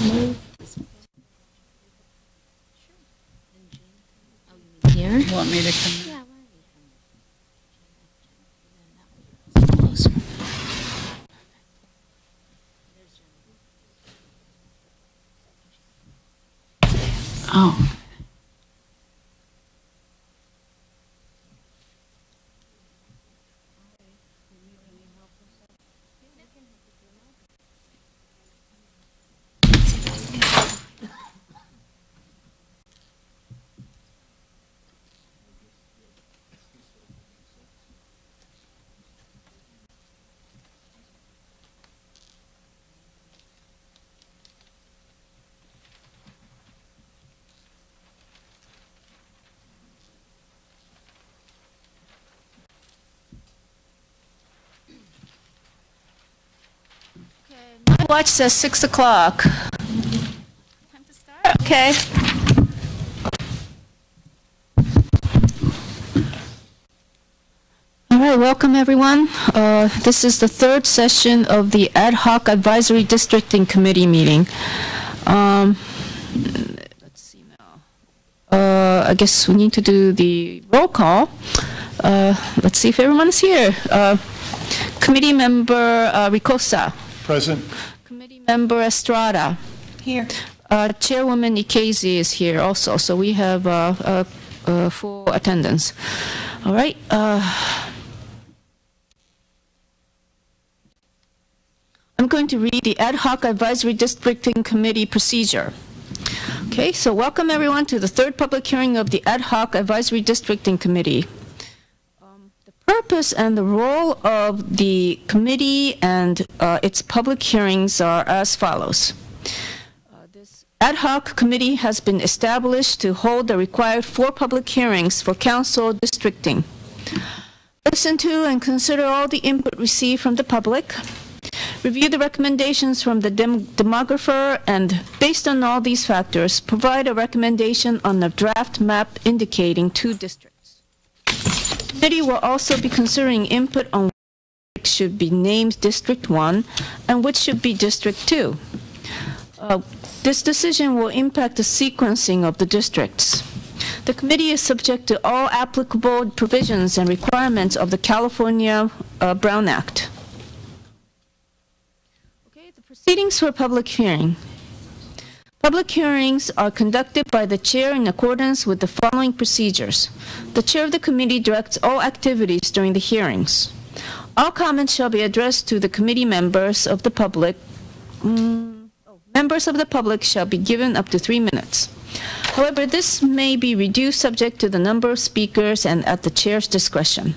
Here. You want me to come? Yeah. Oh. My watch says 6 o'clock. Time to start? Okay. All right, welcome everyone. This is the third session of the Ad Hoc Advisory Districting Committee meeting. Let's see now. I guess we need to do the roll call. Let's see if everyone's here. Committee member Ricosa. Present. Committee member Estrada. Here. Chairwoman Ikezi is here also, so we have full attendance. All right. I'm going to read the Ad Hoc Advisory Districting Committee procedure. Okay, so welcome everyone to the third public hearing of the Ad Hoc Advisory Districting Committee. The purpose and the role of the committee and its public hearings are as follows. This Ad Hoc Committee has been established to hold the required 4 public hearings for council districting. Listen to and consider all the input received from the public. Review the recommendations from the demographer, and based on all these factors, provide a recommendation on the draft map indicating 2 districts. The committee will also be considering input on which should be named District 1 and which should be District 2. This decision will impact the sequencing of the districts. The committee is subject to all applicable provisions and requirements of the California Brown Act. Okay, the proceedings for public hearing. Public hearings are conducted by the chair in accordance with the following procedures. The chair of the committee directs all activities during the hearings. All comments shall be addressed to the committee members of the public. Members of the public shall be given up to 3 minutes. However, this may be reduced subject to the number of speakers and at the chair's discretion.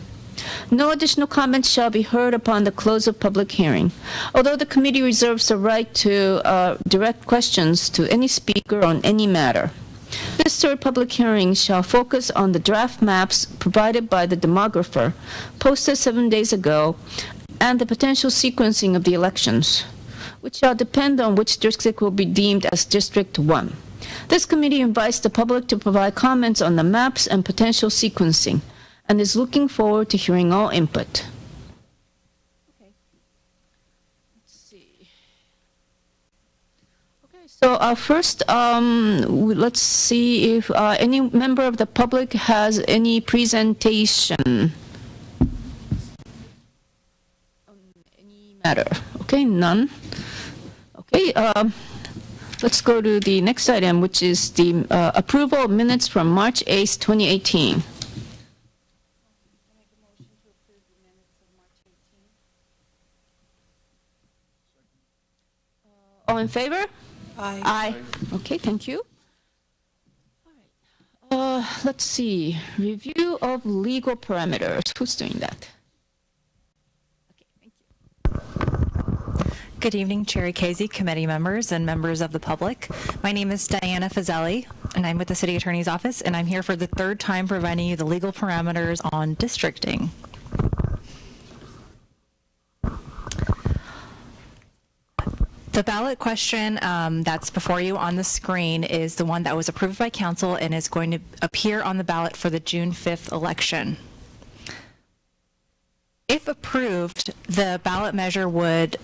No additional comments shall be heard upon the close of public hearing, although the committee reserves the right to direct questions to any speaker on any matter. This third public hearing shall focus on the draft maps provided by the demographer, posted 7 days ago, and the potential sequencing of the elections, which shall depend on which district will be deemed as District 1. This committee invites the public to provide comments on the maps and potential sequencing, and is looking forward to hearing all input. Okay. Let's see. Okay, so first, let's see if any member of the public has any presentation on any matter. Okay, none. Okay, let's go to the next item, which is the approval of minutes from March 8th, 2018. All in favor? Aye. Aye. Okay, thank you. All right. Let's see. Review of legal parameters. Who's doing that? Okay, thank you. Good evening, Chair Casey, committee members, and members of the public. My name is Diana Fazeli, and I'm with the City Attorney's Office, and I'm here for the third time providing you the legal parameters on districting. The ballot question that's before you on the screen is the one that was approved by council and is going to appear on the ballot for the June 5th election. If approved, the ballot measure would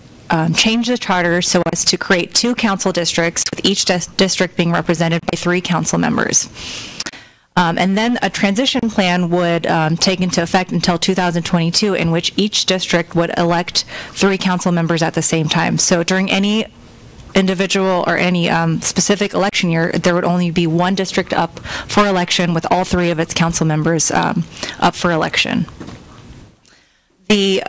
change the charter so as to create 2 council districts with with each district being represented by 3 council members. And then a transition plan would take into effect until 2022, in which each district would elect 3 council members at the same time. So during any individual or any specific election year, there would only be 1 district up for election with all 3 of its council members up for election. The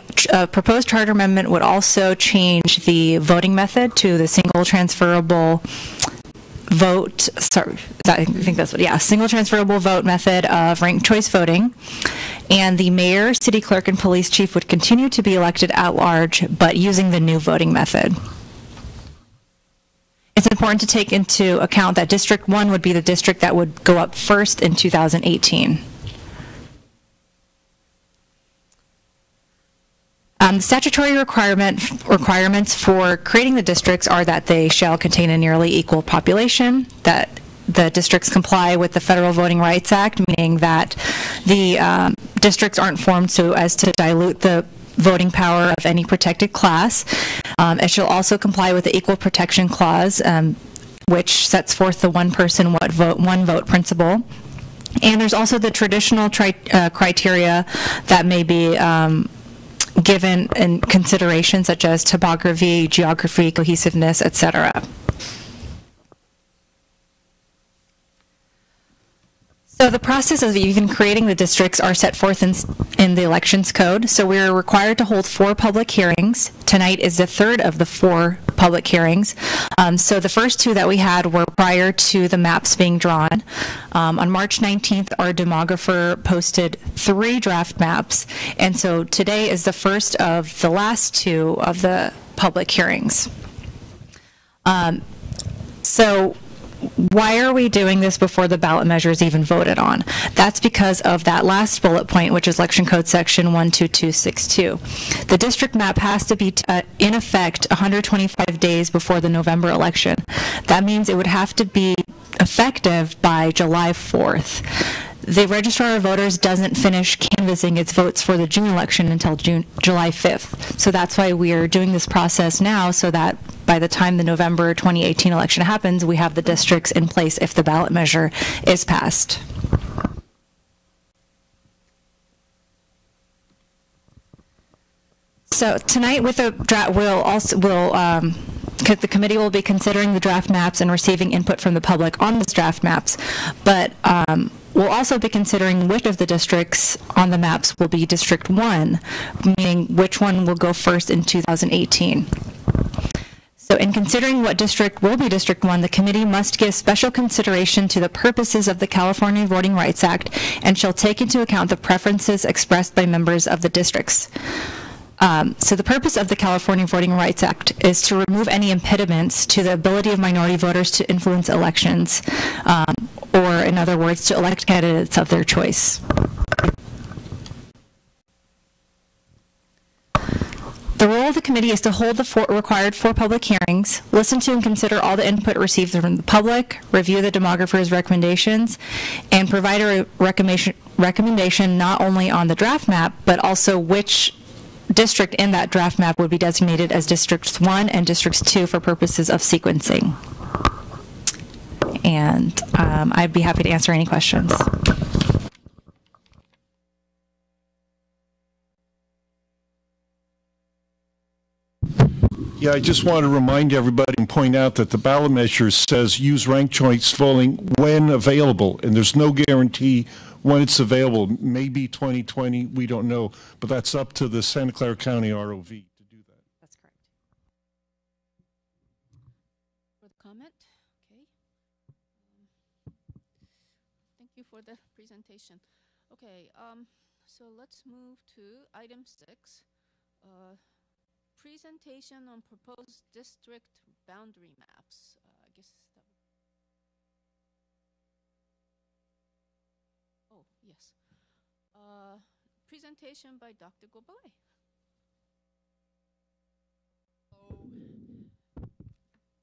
proposed charter amendment would also change the voting method to the single transferable vote, sorry, I think that's what, yeah, single transferable vote method of ranked choice voting. And the mayor, city clerk, and police chief would continue to be elected at large, but using the new voting method. It's important to take into account that District 1 would be the district that would go up first in 2018. The statutory requirements for creating the districts are that they shall contain a nearly equal population, that the districts comply with the Federal Voting Rights Act, meaning that the districts aren't formed so as to dilute the voting power of any protected class. It shall also comply with the Equal Protection Clause, which sets forth the one person, one vote principle. And there's also the traditional criteria that may be given in consideration, such as topography, geography, cohesiveness, etc. So the process of even creating the districts are set forth in the Elections Code. So we are required to hold 4 public hearings. Tonight is the 3rd of the 4 public hearings. So the first 2 that we had were prior to the maps being drawn. On March 19th, our demographer posted 3 draft maps. And so today is the first of the last 2 of the public hearings. So why are we doing this before the ballot measure is even voted on? That's because of that last bullet point, which is Election Code Section 12262. The district map has to be in effect 125 days before the November election. That means it would have to be effective by July 4th. The Registrar of Voters doesn't finish canvassing its votes for the June election until July 5th. So that's why we are doing this process now, so that by the time the November 2018 election happens, we have the districts in place if the ballot measure is passed. So tonight, with the draft, the committee will be considering the draft maps and receiving input from the public on the draft maps, but we'll also be considering which of the districts on the maps will be District 1, meaning which one will go first in 2018. So in considering what district will be District 1, the committee must give special consideration to the purposes of the California Voting Rights Act and shall take into account the preferences expressed by members of the districts. So the purpose of the California Voting Rights Act is to remove any impediments to the ability of minority voters to influence elections, or in other words, to elect candidates of their choice. The role of the committee is to hold the required 4 public hearings, listen to and consider all the input received from the public, review the demographer's recommendations, and provide a recommendation not only on the draft map, but also which district in that draft map would be designated as Districts 1 and Districts 2 for purposes of sequencing. And I'd be happy to answer any questions. Yeah, I just want to remind everybody and point out that the ballot measure says use ranked choice voting when available, and there's no guarantee when it's available. Maybe 2020, we don't know, but that's up to the Santa Clara County ROV to do that. That's correct. For the comment, okay. Thank you for the presentation. Okay, so let's move to item 6. Presentation on proposed district boundary maps. I guess that would... Oh, yes. Presentation by Dr. Gobalay. So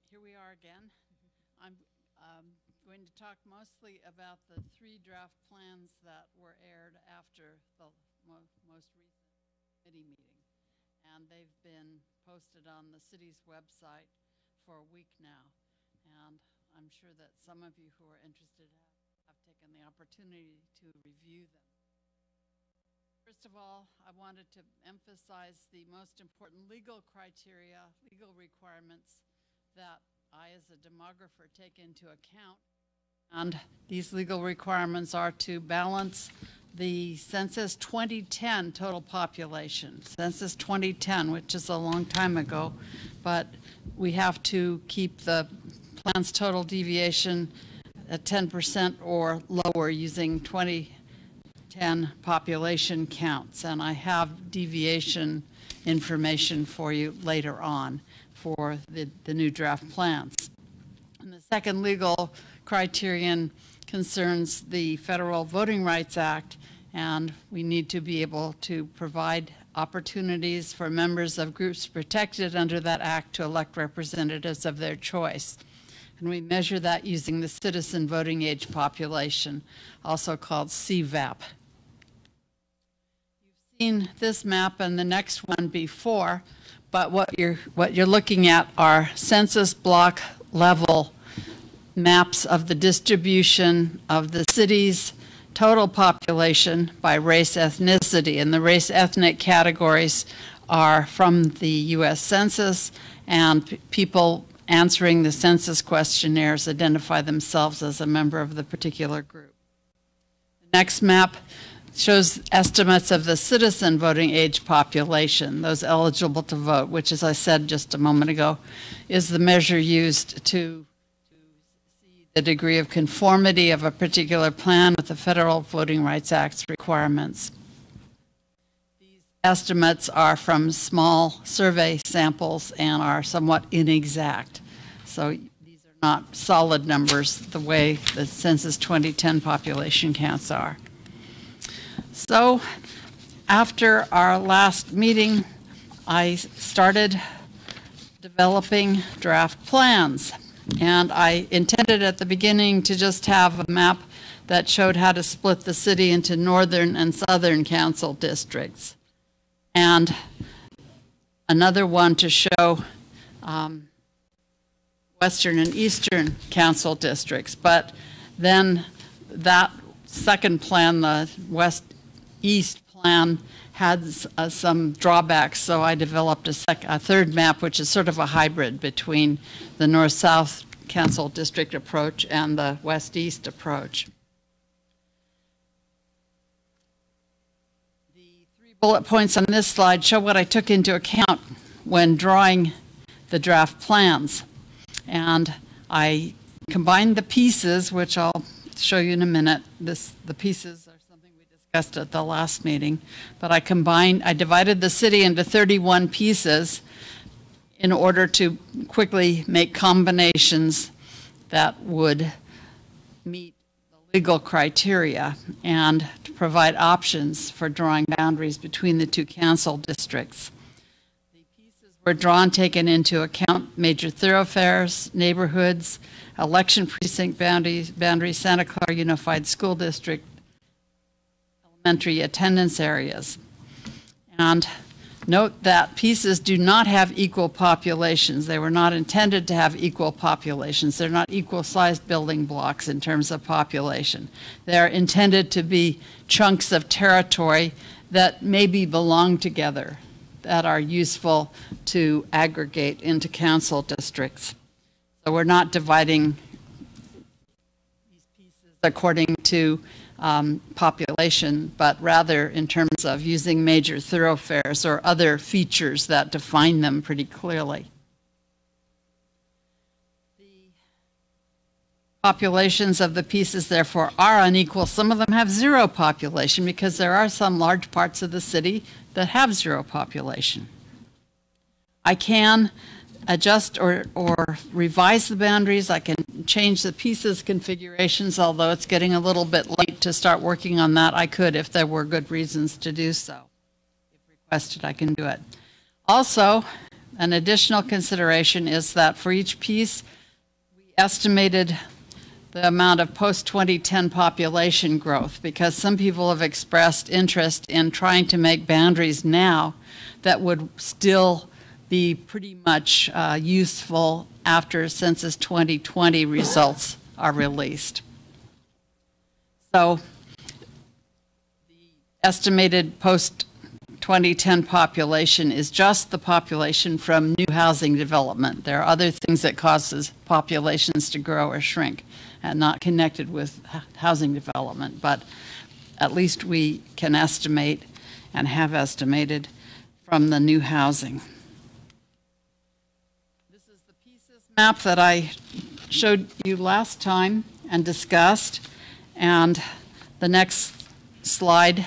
here we are again. I'm going to talk mostly about the 3 draft plans that were aired after the most recent committee meeting. And they've been posted on the city's website for a week now. and I'm sure that some of you who are interested have taken the opportunity to review them. First of all, I wanted to emphasize the most important legal criteria, legal requirements that I, as a demographer, take into account. And these legal requirements are to balance the Census 2010 total population. Census 2010, which is a long time ago, but we have to keep the plan's total deviation at 10% or lower using 2010 population counts. And I have deviation information for you later on for the new draft plans. And the second legal criterion concerns the Federal Voting Rights Act, and we need to be able to provide opportunities for members of groups protected under that act to elect representatives of their choice. And we measure that using the citizen voting age population, also called CVAP. You've seen this map and the next one before, but what you're looking at are census block level maps of the distribution of the city's total population by race ethnicity. And the race ethnic categories are from the U.S. Census, and people answering the census questionnaires identify themselves as a member of the particular group. The next map shows estimates of the citizen voting age population, those eligible to vote, which, as I said just a moment ago, is the measure used to see the degree of conformity of a particular plan with the Federal Voting Rights Act's requirements. These estimates are from small survey samples and are somewhat inexact. So these are not solid numbers the way the Census 2010 population counts are. So after our last meeting, I started developing draft plans. And I intended at the beginning to just have a map that showed how to split the city into northern and southern council districts. And another one to show western and eastern council districts. But then that second plan, the west-east plan, had some drawbacks, so I developed a third map, which is sort of a hybrid between the north-south council district approach and the west-east approach. The 3 bullet points on this slide show what I took into account when drawing the draft plans. And I combined the pieces, which I'll show you in a minute. The pieces are something we discussed at the last meeting, but I divided the city into 31 pieces in order to quickly make combinations that would meet the legal criteria and to provide options for drawing boundaries between the two council districts. The pieces were drawn taking into account major thoroughfares, neighborhoods, election precinct boundaries, Santa Clara Unified School District, elementary attendance areas. And note that pieces do not have equal populations. They were not intended to have equal populations. They're not equal-sized building blocks in terms of population. They're intended to be chunks of territory that maybe belong together, that are useful to aggregate into council districts. So we're not dividing these pieces according to population, but rather in terms of using major thoroughfares or other features that define them pretty clearly. The populations of the pieces, therefore, are unequal. Some of them have 0 population because there are some large parts of the city that have 0 population. I can adjust or revise the boundaries. I can change the pieces configurations, although it's getting a little bit late to start working on that. I could if there were good reasons to do so. If requested, I can do it. Also, an additional consideration is that for each piece, we estimated the amount of post-2010 population growth, because some people have expressed interest in trying to make boundaries now that would still be pretty much useful after Census 2020 results are released. So the estimated post-2010 population is just the population from new housing development. There are other things that causes populations to grow or shrink and not connected with housing development, but at least we can estimate and have estimated from the new housing. This is the pieces map that I showed you last time and discussed. And the next slide,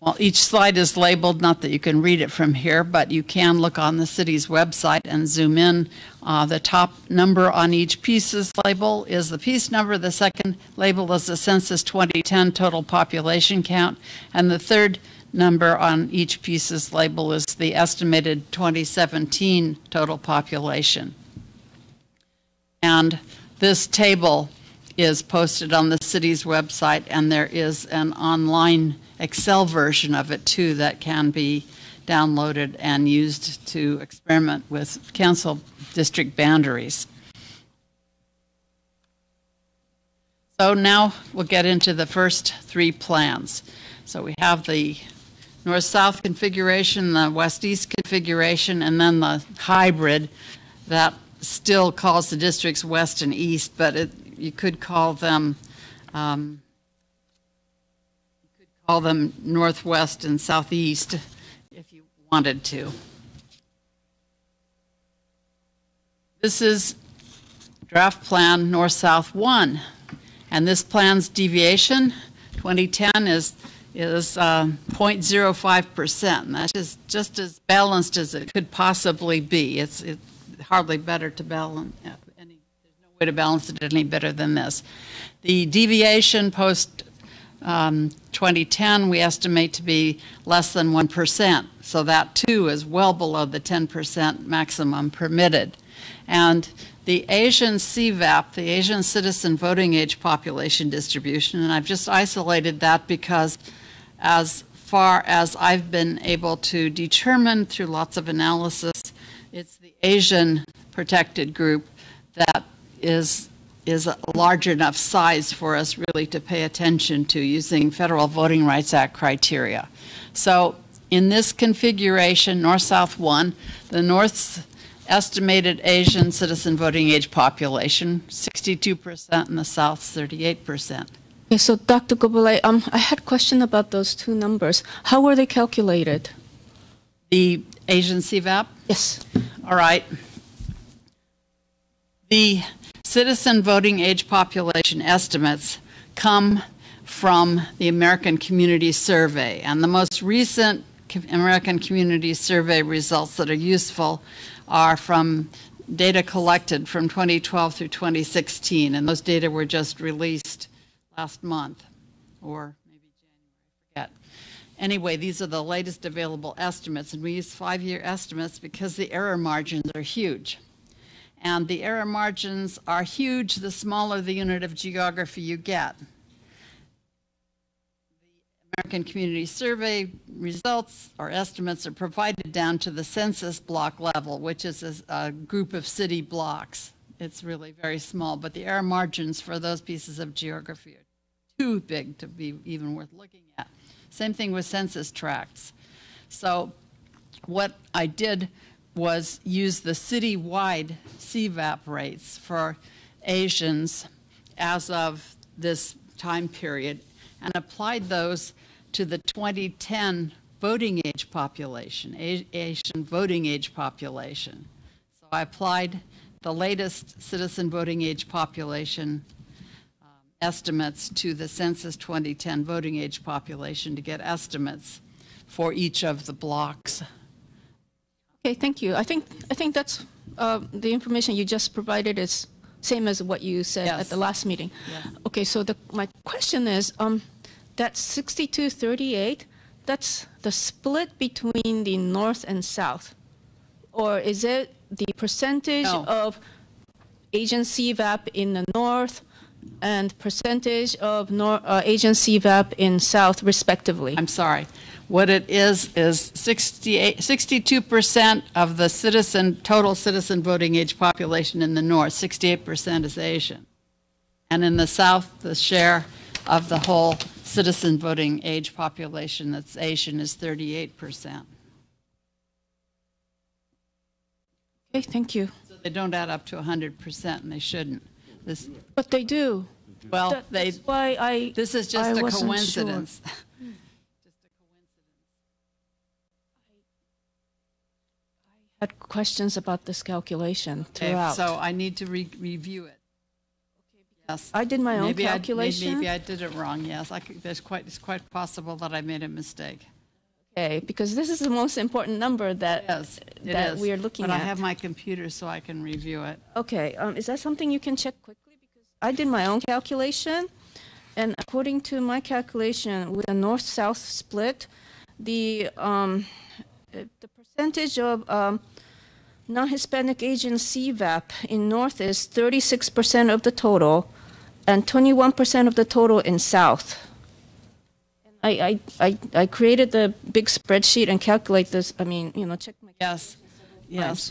well, each slide is labeled, not that you can read it from here, but you can look on the city's website and zoom in. The top number on each piece's label is the piece number. The second label is the Census 2010 total population count. And the third number on each piece's label is the estimated 2017 total population. And this table is posted on the city's website, and there is an online Excel version of it too that can be downloaded and used to experiment with council district boundaries. So now we'll get into the first three plans. So we have the north-south configuration, the west-east configuration, and then the hybrid that still calls the districts west and east, but you could call them northwest and southeast if you wanted to. This is draft plan North-South 1, and this plan's deviation 2010 is 0.05%, and that's just as balanced as it could possibly be. It's hardly better to balance. There's no way to balance it any better than this. The deviation post 2010 we estimate to be less than 1%, so that too is well below the 10% maximum permitted. And the Asian CVAP, the Asian Citizen Voting Age Population Distribution, and I've just isolated that because as far as I've been able to determine through lots of analysis, it's the Asian protected group that is a large enough size for us really to pay attention to using Federal Voting Rights Act criteria. So in this configuration, North-South 1, the North's estimated Asian citizen voting age population, 62%, and the South's 38%. Okay, so Dr. Gobole, I had a question about those two numbers. How were they calculated? The Asian CVAP? Yes. All right. The citizen voting age population estimates come from the American Community Survey, and the most recent American Community Survey results that are useful are from data collected from 2012 through 2016, and those data were just released last month, or maybe January, I forget. Anyway, these are the latest available estimates, and we use 5-year estimates because the error margins are huge. And the error margins are huge the smaller the unit of geography you get. The American Community Survey results or estimates are provided down to the census block level, which is a group of city blocks. It's really very small, but the error margins for those pieces of geography are too big to be even worth looking at. Same thing with census tracts. So what I did was use the citywide CVAP rates for Asians as of this time period and applied those to the 2010 voting age population, Asian voting age population. So I applied the latest citizen voting age population estimates to the Census 2010 voting age population to get estimates for each of the blocks. Okay, thank you. I think that's the information you just provided is same as what you said at the last meeting. Yeah. Okay, so my question is, that 62-38, that's the split between the north and south, or is it the percentage of Asian CVAP in the north and percentage of Asian CVAP in South, respectively. I'm sorry. What it is 62% of the total citizen voting age population in the North, 68% is Asian. And in the South, the share of the whole citizen voting age population that's Asian is 38%. Okay, thank you. So they don't add up to 100%, and they shouldn't. But they do. Well, That's why this is just a coincidence. Sure. I had questions about this calculation throughout. So I need to review it. Yes. I did my own calculation. Maybe I did it wrong. Yes, it's quite possible that I made a mistake. Okay, because this is the most important number that we are looking at. But I have my computer so I can review it. Okay, is that something you can check quickly? Because I did my own calculation, and according to my calculation, with a north-south split, the percentage of non-Hispanic Asian CVAP in North is 36% of the total, and 21% of the total in South. I created the big spreadsheet and calculate this. I mean, check my. Yes.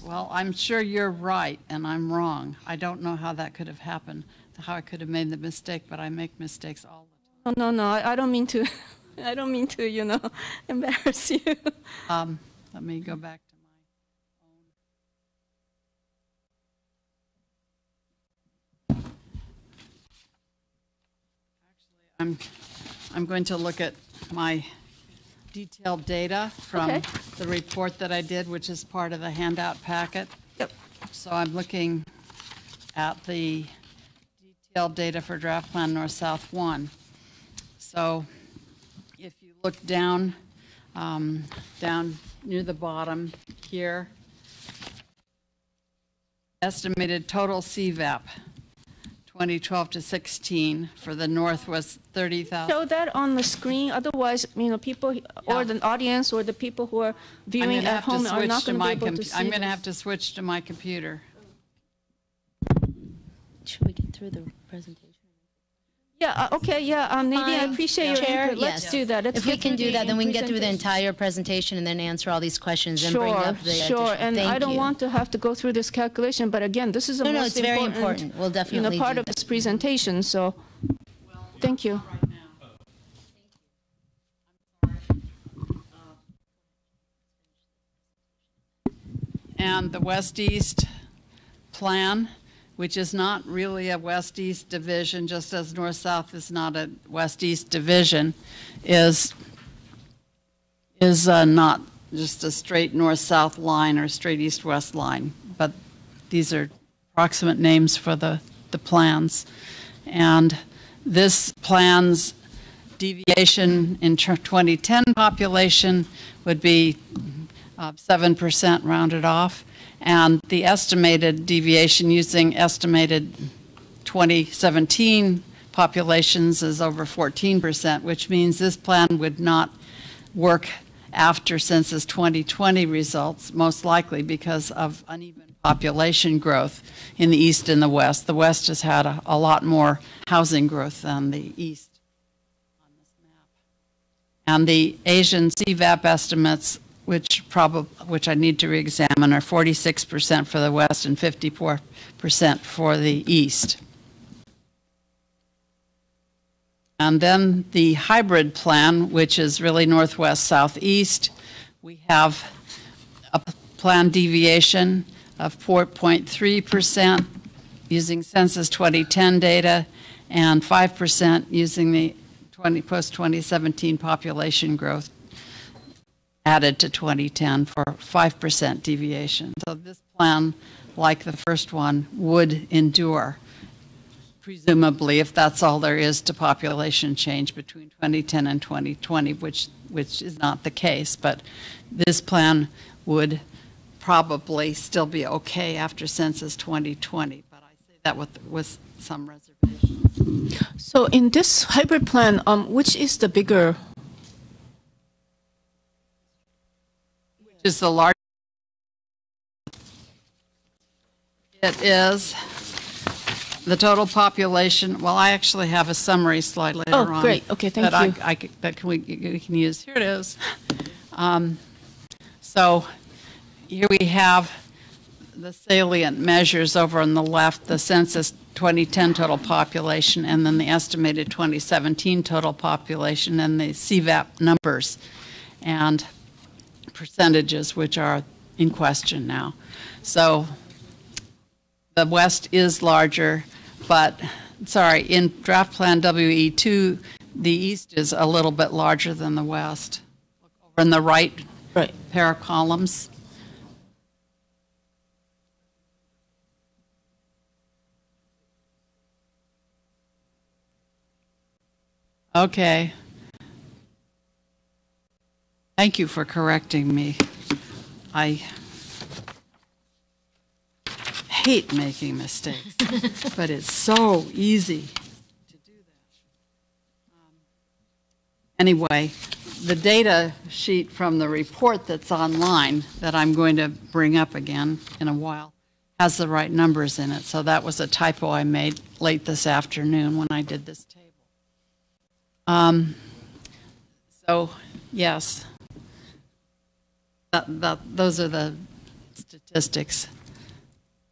Well, I'm sure you're right, and I'm wrong. I don't know how that could have happened, how I could have made the mistake, but I make mistakes all the time. No, I don't mean to. I don't mean to, embarrass you. Let me go back to my own. Actually, I'm going to look at my detailed data from the report that I did, which is part of the handout packet. Yep. So I'm looking at the detailed data for Draft Plan North-South 1. So if you look down near the bottom here, estimated total CVAP 2012 to 16 for the North was 30,000. Show that on the screen. Otherwise, people or the audience or the people who are viewing at home are not going to be able to see. I'm going to have to switch to my computer. Should we get through the presentation? Yeah, okay, yeah, maybe I Fine. appreciate your Chair, input. Let's yes. do that. Let's If we get can through do that, then we can get through the presentation. entire presentation and then answer all these questions and bring up the Sure, additional. and I don't want to have to go through this calculation, but again, this is the No, most it's very important. We'll definitely part do of this presentation, so, thank you. And the West-East plan, which is not really a West-East division, just as North-South is not a West-East division, is not just a straight North-South line or straight East-West line, but these are approximate names for the plans. And this plan's deviation in 2010 population would be 7% rounded off, and the estimated deviation using estimated 2017 populations is over 14%, which means this plan would not work after Census 2020 results, most likely because of uneven population growth in the East and the West. The West has had a lot more housing growth than the East on this map. And the Asian CVAP estimates, which I need to re-examine, are 46% for the West and 54% for the East. And then the hybrid plan, which is really Northwest, Southeast, we have a plan deviation of 4.3% using Census 2010 data and 5% using the post-2017 population growth added to 2010 for 5% deviation. So this plan, like the first one, would endure, presumably, if that's all there is to population change between 2010 and 2020, which is not the case. But this plan would probably still be okay after Census 2020. But I say that with some reservations. So in this hybrid plan, which is the bigger? Is the large. It is the total population, well, I actually have a summary slide later on. Oh, great. Okay, thank you. That we can use. Here it is. So here we have the salient measures over on the left, the census 2010 total population, and then the estimated 2017 total population, and the CVAP numbers and percentages, which are in question now. So the West is larger, but, sorry, in draft plan WE2, the East is a little bit larger than the West. Over in the right pair of columns. Okay. Thank you for correcting me. I hate making mistakes, but it's so easy to do that. Anyway, the data sheet from the report that's online that I'm going to bring up again in a while has the right numbers in it. So that was a typo I made late this afternoon when I did this table. So, yes, those are the statistics,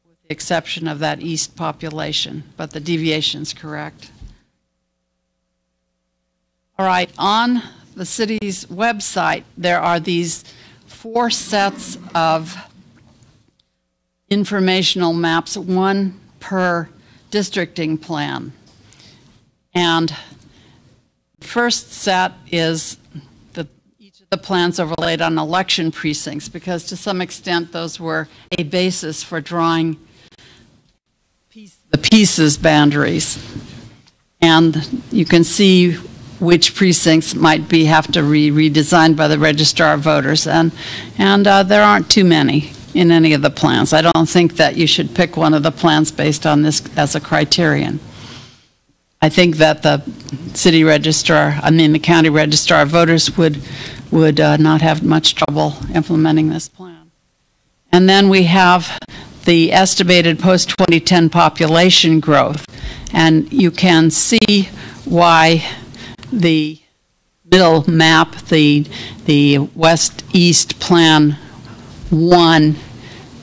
with the exception of that East population, but the deviation's correct. All right, on the city's website, there are these 4 sets of informational maps, 1 per districting plan. And first set is each of the plans overlaid on election precincts, because to some extent those were a basis for drawing the pieces boundaries. And you can see which precincts might have to be redesigned by the registrar of voters. And there aren't too many in any of the plans. I don't think that you should pick one of the plans based on this as a criterion. I think that the the county registrar of voters would not have much trouble implementing this plan. And then we have the estimated post-2010 population growth. And you can see why the middle map, the West-East Plan 1,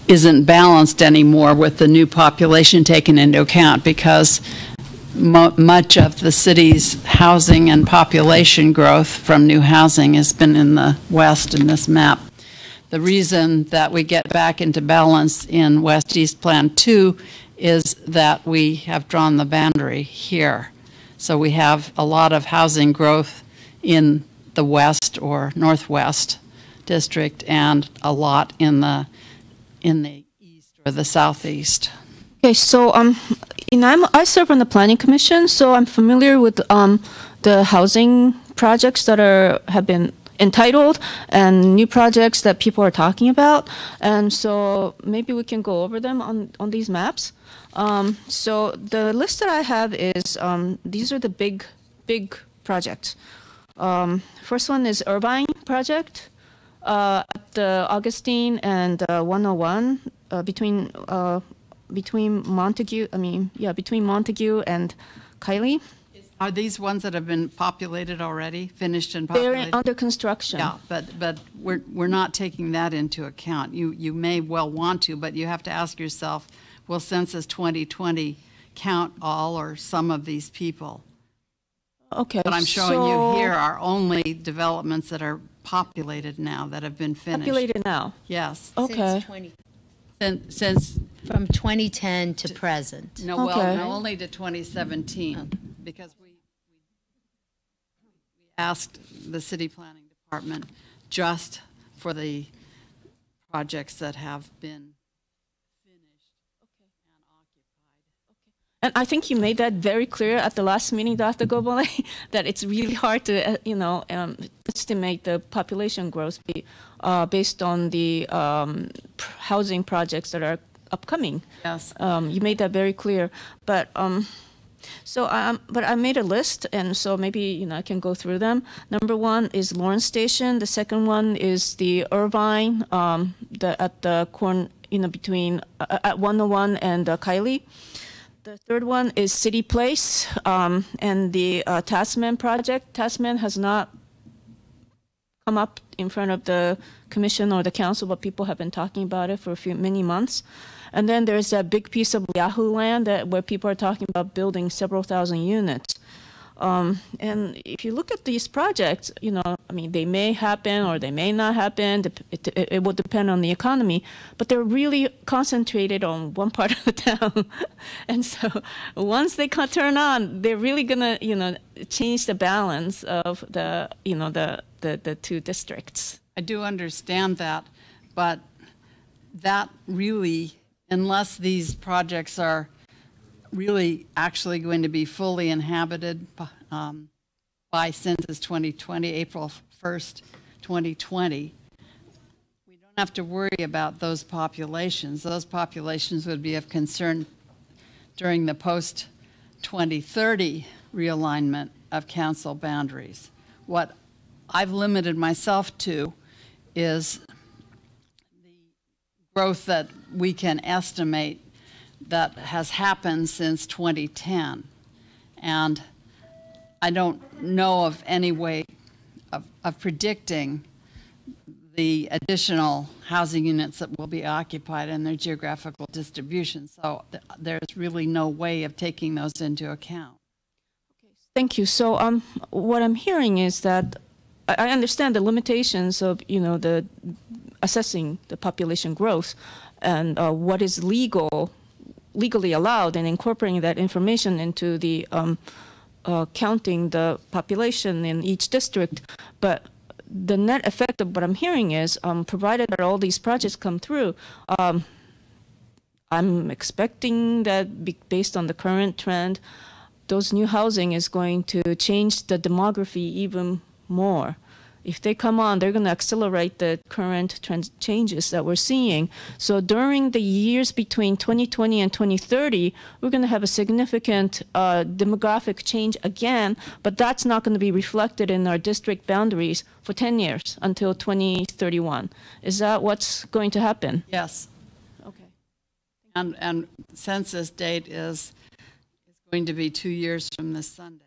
isn't balanced anymore with the new population taken into account, because much of the city's housing and population growth from new housing has been in the West in this map. The reason that we get back into balance in West-East Plan 2 is that we have drawn the boundary here. So we have a lot of housing growth in the West or Northwest district, and a lot in the East or the Southeast. Okay, so I serve on the Planning Commission, so I'm familiar with the housing projects that have been entitled and new projects that people are talking about, and so maybe we can go over them on these maps. So the list that I have is these are the big projects. First one is Irvine project at the Augustine and 101 between Montague and Kylie. Are these ones that have been populated already, finished and populated? They're under construction. Yeah, but we're not taking that into account. You may well want to, but you have to ask yourself, will Census 2020 count all or some of these people? Okay. What I'm showing you here are only developments that are populated now, that have been finished. Populated now? Yes. Okay. Since From 2010 to present. No, Okay. well, no, only to 2017, because we asked the city planning department just for the projects that have been finished and occupied. And I think you made that very clear at the last meeting, Dr. Gobole, that it's really hard to, estimate the population growth based on the housing projects that are upcoming. Yes. You made that very clear, but but I made a list, and so maybe I can go through them. Number 1 is Lawrence Station. The second one is the Irvine, at the corner, between at 101 and Kylie. The third one is City Place and the Tasman project. Tasman has not come up in front of the commission or the council, but people have been talking about it for many months. And then there's that big piece of Yahoo land where people are talking about building several thousand units. And if you look at these projects, you know, I mean, they may happen or they may not happen. It will depend on the economy, but they're really concentrated on one part of the town. And so once they turn on, they're really gonna, you know, change the balance of the, you know, the two districts. I do understand that, but that really, unless these projects are really actually going to be fully inhabited by Census 2020, April 1st, 2020, we don't have to worry about those populations. Those populations would be of concern during the post-2030 realignment of council boundaries. What I've limited myself to is the growth that we can estimate that has happened since 2010. And I don't know of any way of predicting the additional housing units that will be occupied and their geographical distribution. So there's really no way of taking those into account. Thank you. So what I'm hearing is that I understand the limitations of, you know, the assessing the population growth and what is legally allowed and incorporating that information into the counting the population in each district. But the net effect of what I'm hearing is, provided that all these projects come through, I'm expecting that based on the current trend, those new housing is going to change the demography even more. If they come on, they're going to accelerate the current changes that we're seeing. So during the years between 2020 and 2030, we're going to have a significant demographic change again, but that's not going to be reflected in our district boundaries for 10 years until 2031. Is that what's going to happen? Yes. Okay. And census date is going to be 2 years from this Sunday.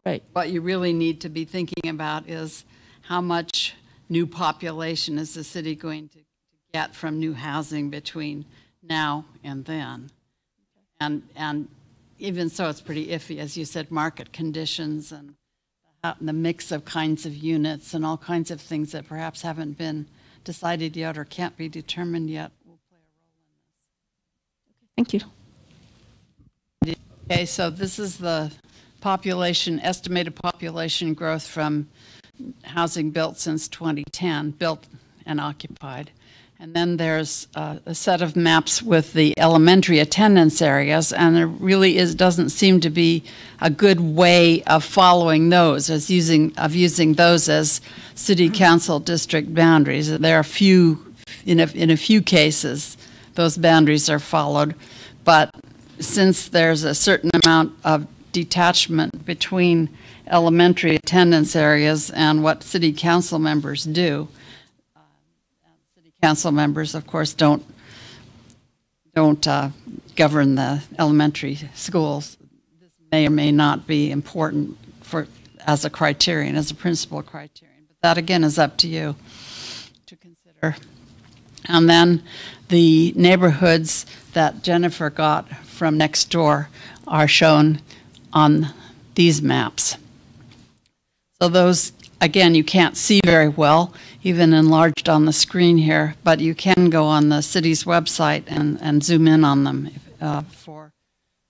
Right. What you really need to be thinking about is how much new population is the city going to get from new housing between now and then. And even so, it's pretty iffy, as you said, market conditions and the mix of kinds of units and all kinds of things that perhaps haven't been decided yet or can't be determined yet will play a role in this. Thank you. Okay, so this is the estimated population growth from housing built since 2010, built and occupied. And then there's a set of maps with the elementary attendance areas, and there really doesn't seem to be a good way of following those, using those as city council district boundaries. There are in a few cases, those boundaries are followed, but since there's a certain amount of detachment between elementary attendance areas and what city council members do. City council members, of course, don't govern the elementary schools. This may or may not be important as a criterion, as a principal criterion. But that, again, is up to you to consider. And then the neighborhoods that Jennifer got from next door are shown on these maps. So those, again, you can't see very well, even enlarged on the screen here, but you can go on the city's website and zoom in on them for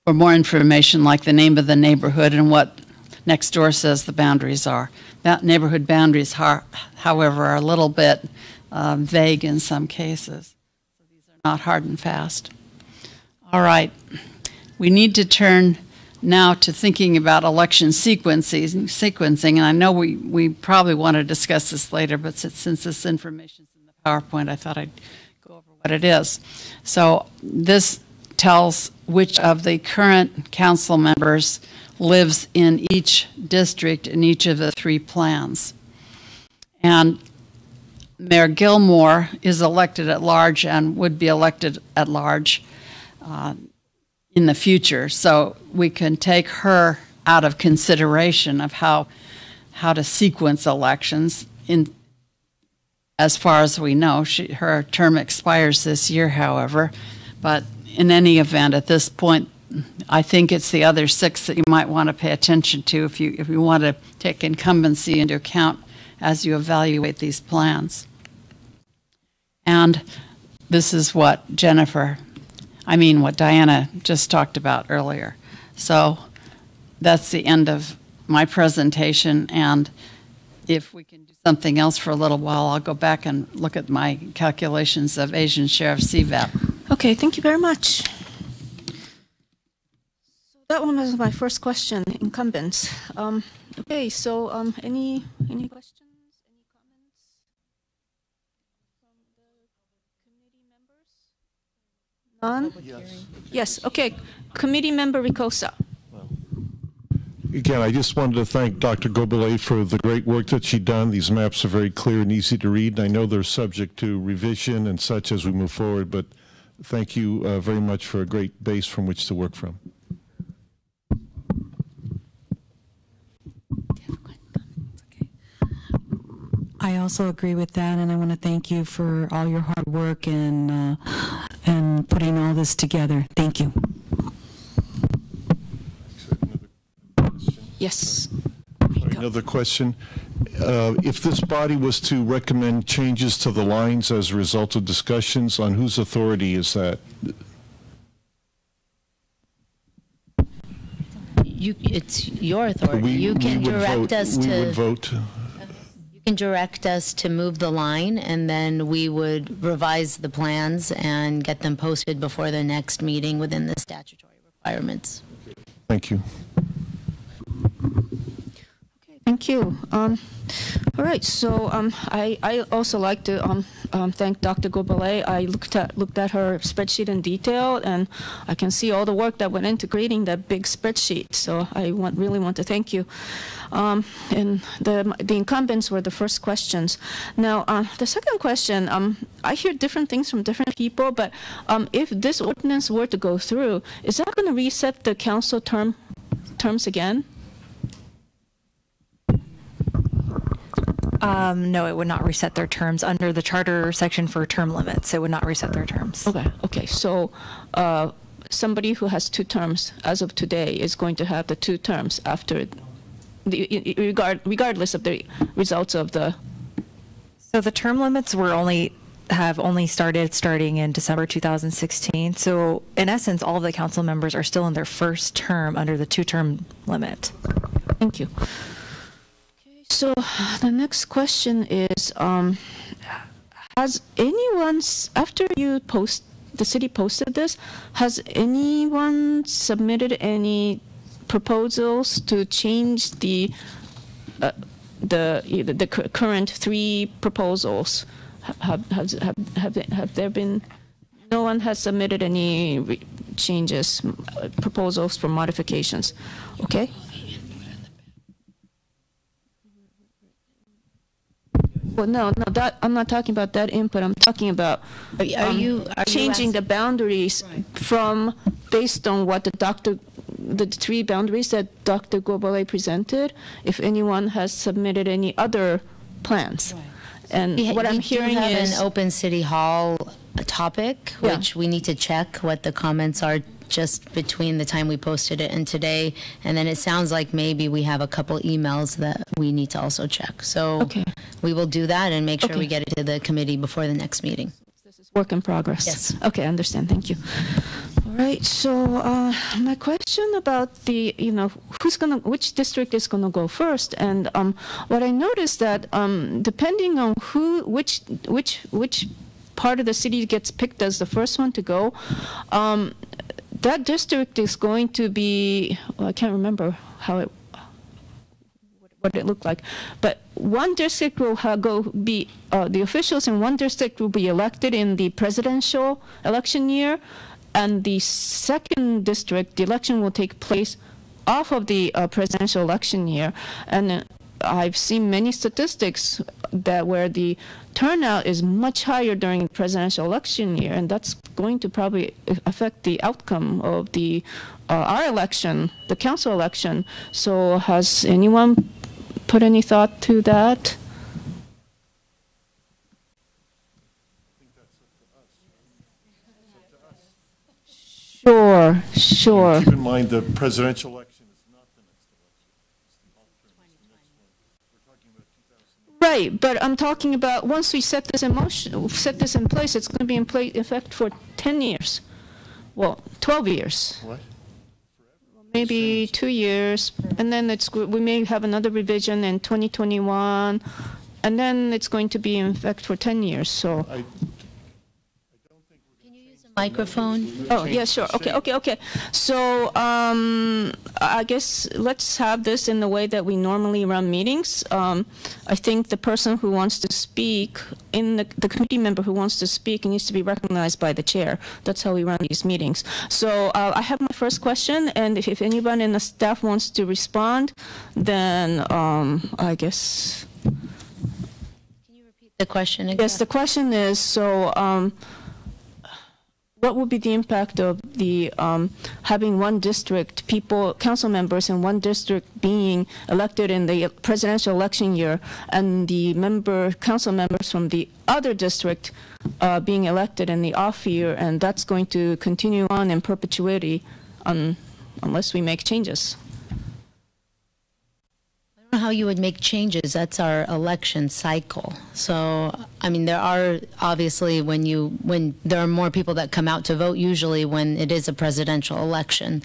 more information, like the name of the neighborhood and what next door says the boundaries are. That neighborhood boundaries, however, are a little bit vague in some cases. So these are not hard and fast. All right, we need to turn now to thinking about election sequencing, and I know we probably want to discuss this later, but since this information is in the PowerPoint, I thought I'd go over what it is. So this tells which of the current council members lives in each district in each of the 3 plans. And Mayor Gilmore is elected at large and would be elected at large. in the future, so we can take her out of consideration of how to sequence elections. As far as we know, her term expires this year, however, but in any event, at this point, I think it's the other 6 that you might want to pay attention to if you want to take incumbency into account as you evaluate these plans. And this is what what Diana just talked about earlier. So that's the end of my presentation, and if we can do something else for a little while, I'll go back and look at my calculations of Asian share of CVAP. Okay, thank you very much. So that one was my first question, incumbents. Okay, so any questions, any comments from the committee members? None? Yes, okay. Committee member Ricosa. Again, I just wanted to thank Dr. Gobele for the great work that she's done. These maps are very clear and easy to read. I know they're subject to revision and such as we move forward, but thank you very much for a great base from which to work from. I also agree with that, and I want to thank you for all your hard work and putting all this together. Thank you. Yes. Another question. If this body was to recommend changes to the lines as a result of discussions, on whose authority is that? It's your authority. You can direct us to. We would vote. You can direct us to move the line, and then we would revise the plans and get them posted before the next meeting within the statutory requirements. Thank you. Okay, thank you. All right, so I also like to thank Dr. Gobele. I looked at her spreadsheet in detail, and I can see all the work that went into creating that big spreadsheet. So I really want to thank you. And the incumbents were the first questions. Now, the second question, I hear different things from different people, but if this ordinance were to go through, is that going to reset the council terms again? No, it would not reset their terms under the charter section for term limits. It would not reset their terms. Okay. So somebody who has 2 terms as of today is going to have the 2 terms after, regardless of the results of the. So the term limits have only starting in December 2016. So in essence, all of the council members are still in their first term under the 2-term limit. Thank you. So the next question is, has anyone, after the city posted this, has anyone submitted any proposals to change the current 3 proposals? Have there been? No one has submitted any changes, proposals for modifications. Okay. Well, no, that I'm not talking about that input. I'm talking about changing the boundaries from based on what the 3 boundaries that Dr. Gobele presented. If anyone has submitted any other plans, and what I'm hearing is an open city hall topic, which we need to check what the comments are just between the time we posted it and today, and then it sounds like maybe we have a couple emails that we need to also check. So we will do that and make sure we get it to the committee before the next meeting. This is work in progress. Yes. Okay, I understand. Thank you. All right. So my question about the, which district is gonna go first, and what I noticed that depending on which part of the city gets picked as the first one to go, that district is going to be, well, I can't remember what it looked like, but one district will the officials in one district will be elected in the presidential election year, and the second district, the election will take place off of the presidential election year. And I've seen many statistics that where the turnout is much higher during the presidential election year, and that's going to probably affect the outcome of the our election, the council election. So has anyone put any thought to that? Sure, sure. Keep in mind the presidential election is not the next election. It's the alternate. It's the next one. We're talking about 2000. Right, but I'm talking about once we set this in motion, set this in place, it's going to be in effect for 10 years. Well, 12 years. What? Maybe 2 years, and then we may have another revision in 2021, and then it's going to be in effect for 10 years. So. Microphone. Oh, yeah, sure. Okay. So I guess let's have this in the way that we normally run meetings. I think the person who wants to speak, the committee member who wants to speak needs to be recognized by the chair. That's how we run these meetings. So I have my first question, and if anyone in the staff wants to respond, then I guess. Can you repeat the question again? Yes, the question is, so what would be the impact of the having one district, council members in one district being elected in the presidential election year, and the council members from the other district being elected in the off year, and that's going to continue on in perpetuity unless we make changes? I don't know how you would make changes. That's our election cycle. So, I mean, there are obviously when there are more people that come out to vote, usually when it is a presidential election.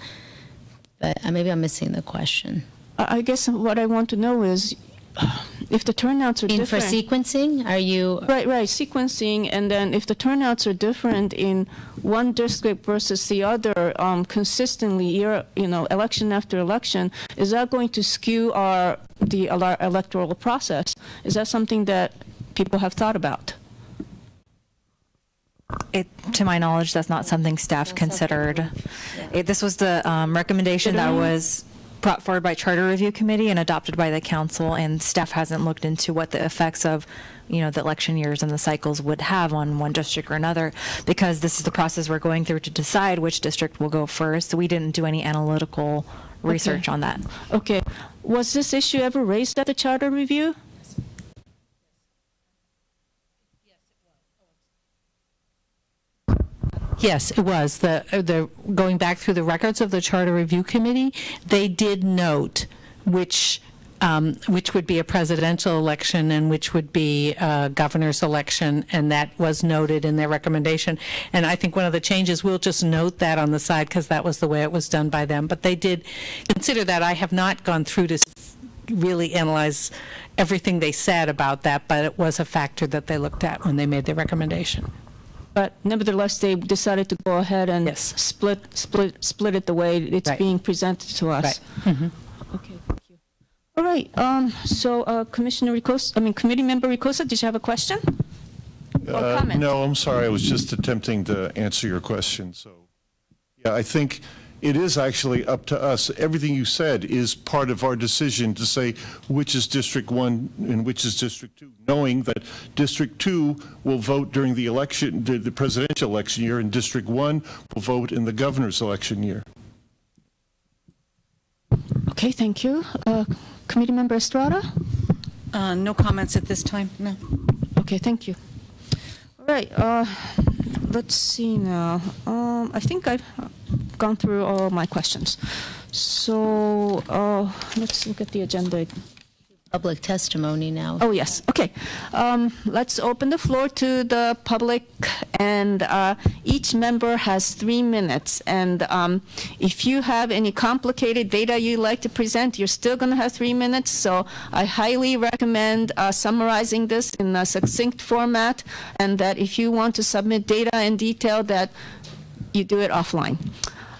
But maybe I'm missing the question. I guess what I want to know is if the turnouts are different. For sequencing, are you? Right, sequencing, and then if the turnouts are different in one district versus the other consistently, election after election, is that going to skew the electoral process? Is that something that people have thought about? To my knowledge, that's not something staff considered. This was the recommendation that was brought forward by Charter Review Committee and adopted by the council, and staff hasn't looked into what the effects of the election years and the cycles would have on one district or another, because this is the process we're going through to decide which district will go first. So we didn't do any analytical research on that. Okay. Was this issue ever raised at the Charter Review? Yes, it was. The going back through the records of the Charter Review Committee, they did note which would be a presidential election and which would be a governor's election, and that was noted in their recommendation. And I think one of the changes, we'll just note that on the side because that was the way it was done by them. But they did consider that. I have not gone through to really analyze everything they said about that, but it was a factor that they looked at when they made their recommendation. But nevertheless, they decided to go ahead and split it the way it's being presented to us. Right. Mm-hmm. Okay, thank you. All right. So, Committee Member Ricosa, did you have a question or comment? No, I'm sorry. I was just attempting to answer your question. So, yeah, I think it is actually up to us. Everything you said is part of our decision to say which is District 1 and which is District 2, knowing that District 2 will vote during the election, the presidential election year, and District 1 will vote in the governor's election year. Okay, thank you. Committee Member Estrada? No comments at this time, no. Okay, thank you. All right, let's see now. I think I've gone through all my questions. So let's look at the agenda. Public testimony now. Oh, yes. Okay. Let's open the floor to the public, and each member has 3 minutes. And if you have any complicated data you'd like to present, you're still going to have 3 minutes. So I highly recommend summarizing this in a succinct format, and that if you want to submit data in detail, that you do it offline.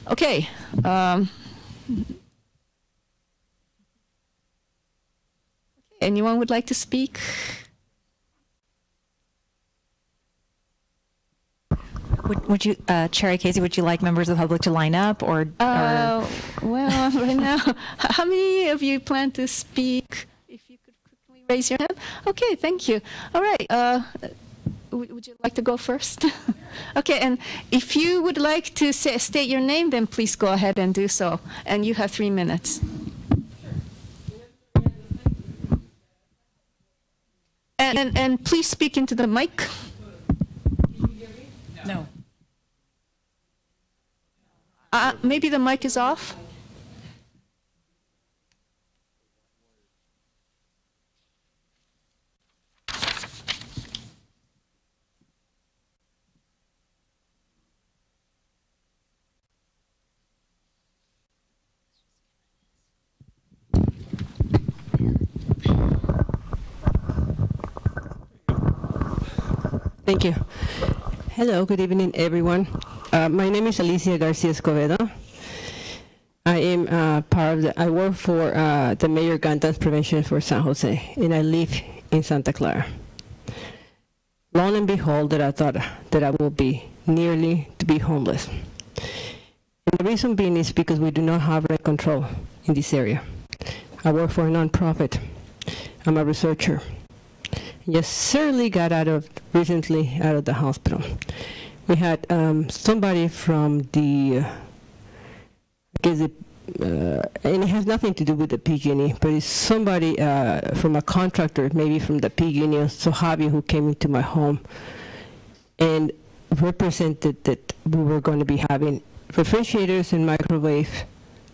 Okay. Anyone would like to speak? Would you, Chair Casey, would you like members of the public to line up, or? Well, right now, how many of you plan to speak? If you could quickly raise your hand? Okay, thank you. All right. Would you like to go first? Okay, and if you would like to state your name, then please go ahead and do so. And you have 3 minutes. And please speak into the mic. No. Maybe the mic is off. Thank you. Hello, good evening, everyone. My name is Alicia Garcia Escobedo. I am I work for the Mayor Gantan's Prevention for San Jose, and I live in Santa Clara. Lo and behold, that I thought that I will be nearly to be homeless. And the reason being is because we do not have rent control in this area. I work for a nonprofit. I'm a researcher. Just certainly got recently out of the hospital. We had somebody from the, and it has nothing to do with the PG&E, but it's somebody from a contractor, maybe from the PG&E, so Javi, who came into my home and represented that we were going to be having refrigerators and microwave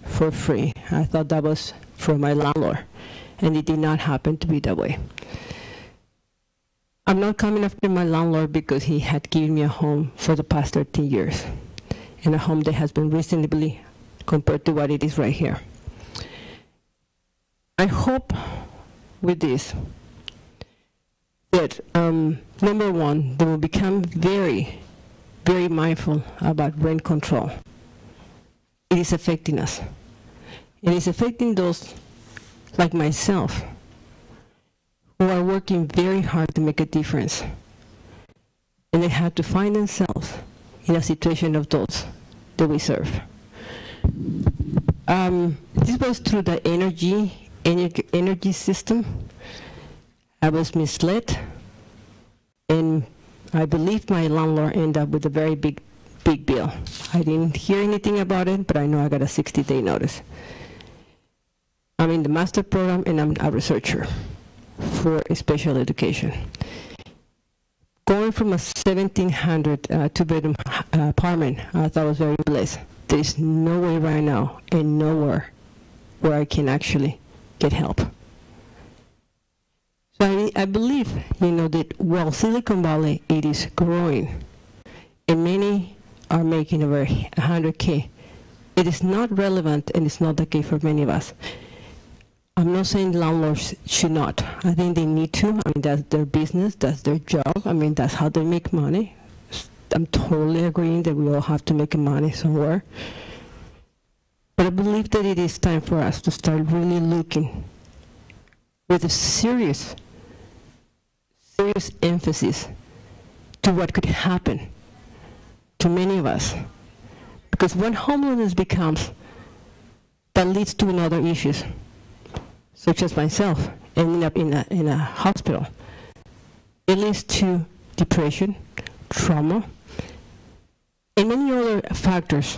for free. I thought that was from my landlord, and it did not happen to be that way. I'm not coming after my landlord because he had given me a home for the past 13 years, and a home that has been reasonably compared to what it is right here. I hope with this that, number one, they will become very, very mindful about rent control. It is affecting us. It is affecting those like myself who are working very hard to make a difference. And they have to find themselves in a situation of those that we serve. This was through the energy system. I was misled, and I believe my landlord ended up with a very big bill. I didn't hear anything about it, but I know I got a 60-day notice. I'm in the master program, and I'm a researcher for special education. Going from a 1,700 two-bedroom apartment, I thought I was very blessed. There is no way right now and nowhere where I can actually get help. So I believe, that while Silicon Valley, it is growing, and many are making over 100K, it is not relevant, and it's not the case for many of us. I'm not saying landlords should not. I think they need to. I mean, that's their business, that's their job. I mean, that's how they make money. I'm totally agreeing that we all have to make money somewhere. But I believe that it is time for us to start really looking with a serious emphasis to what could happen to many of us. Because when homelessness becomes, that leads to other issues, such as myself, ending up in a hospital. It leads to depression, trauma, and many other factors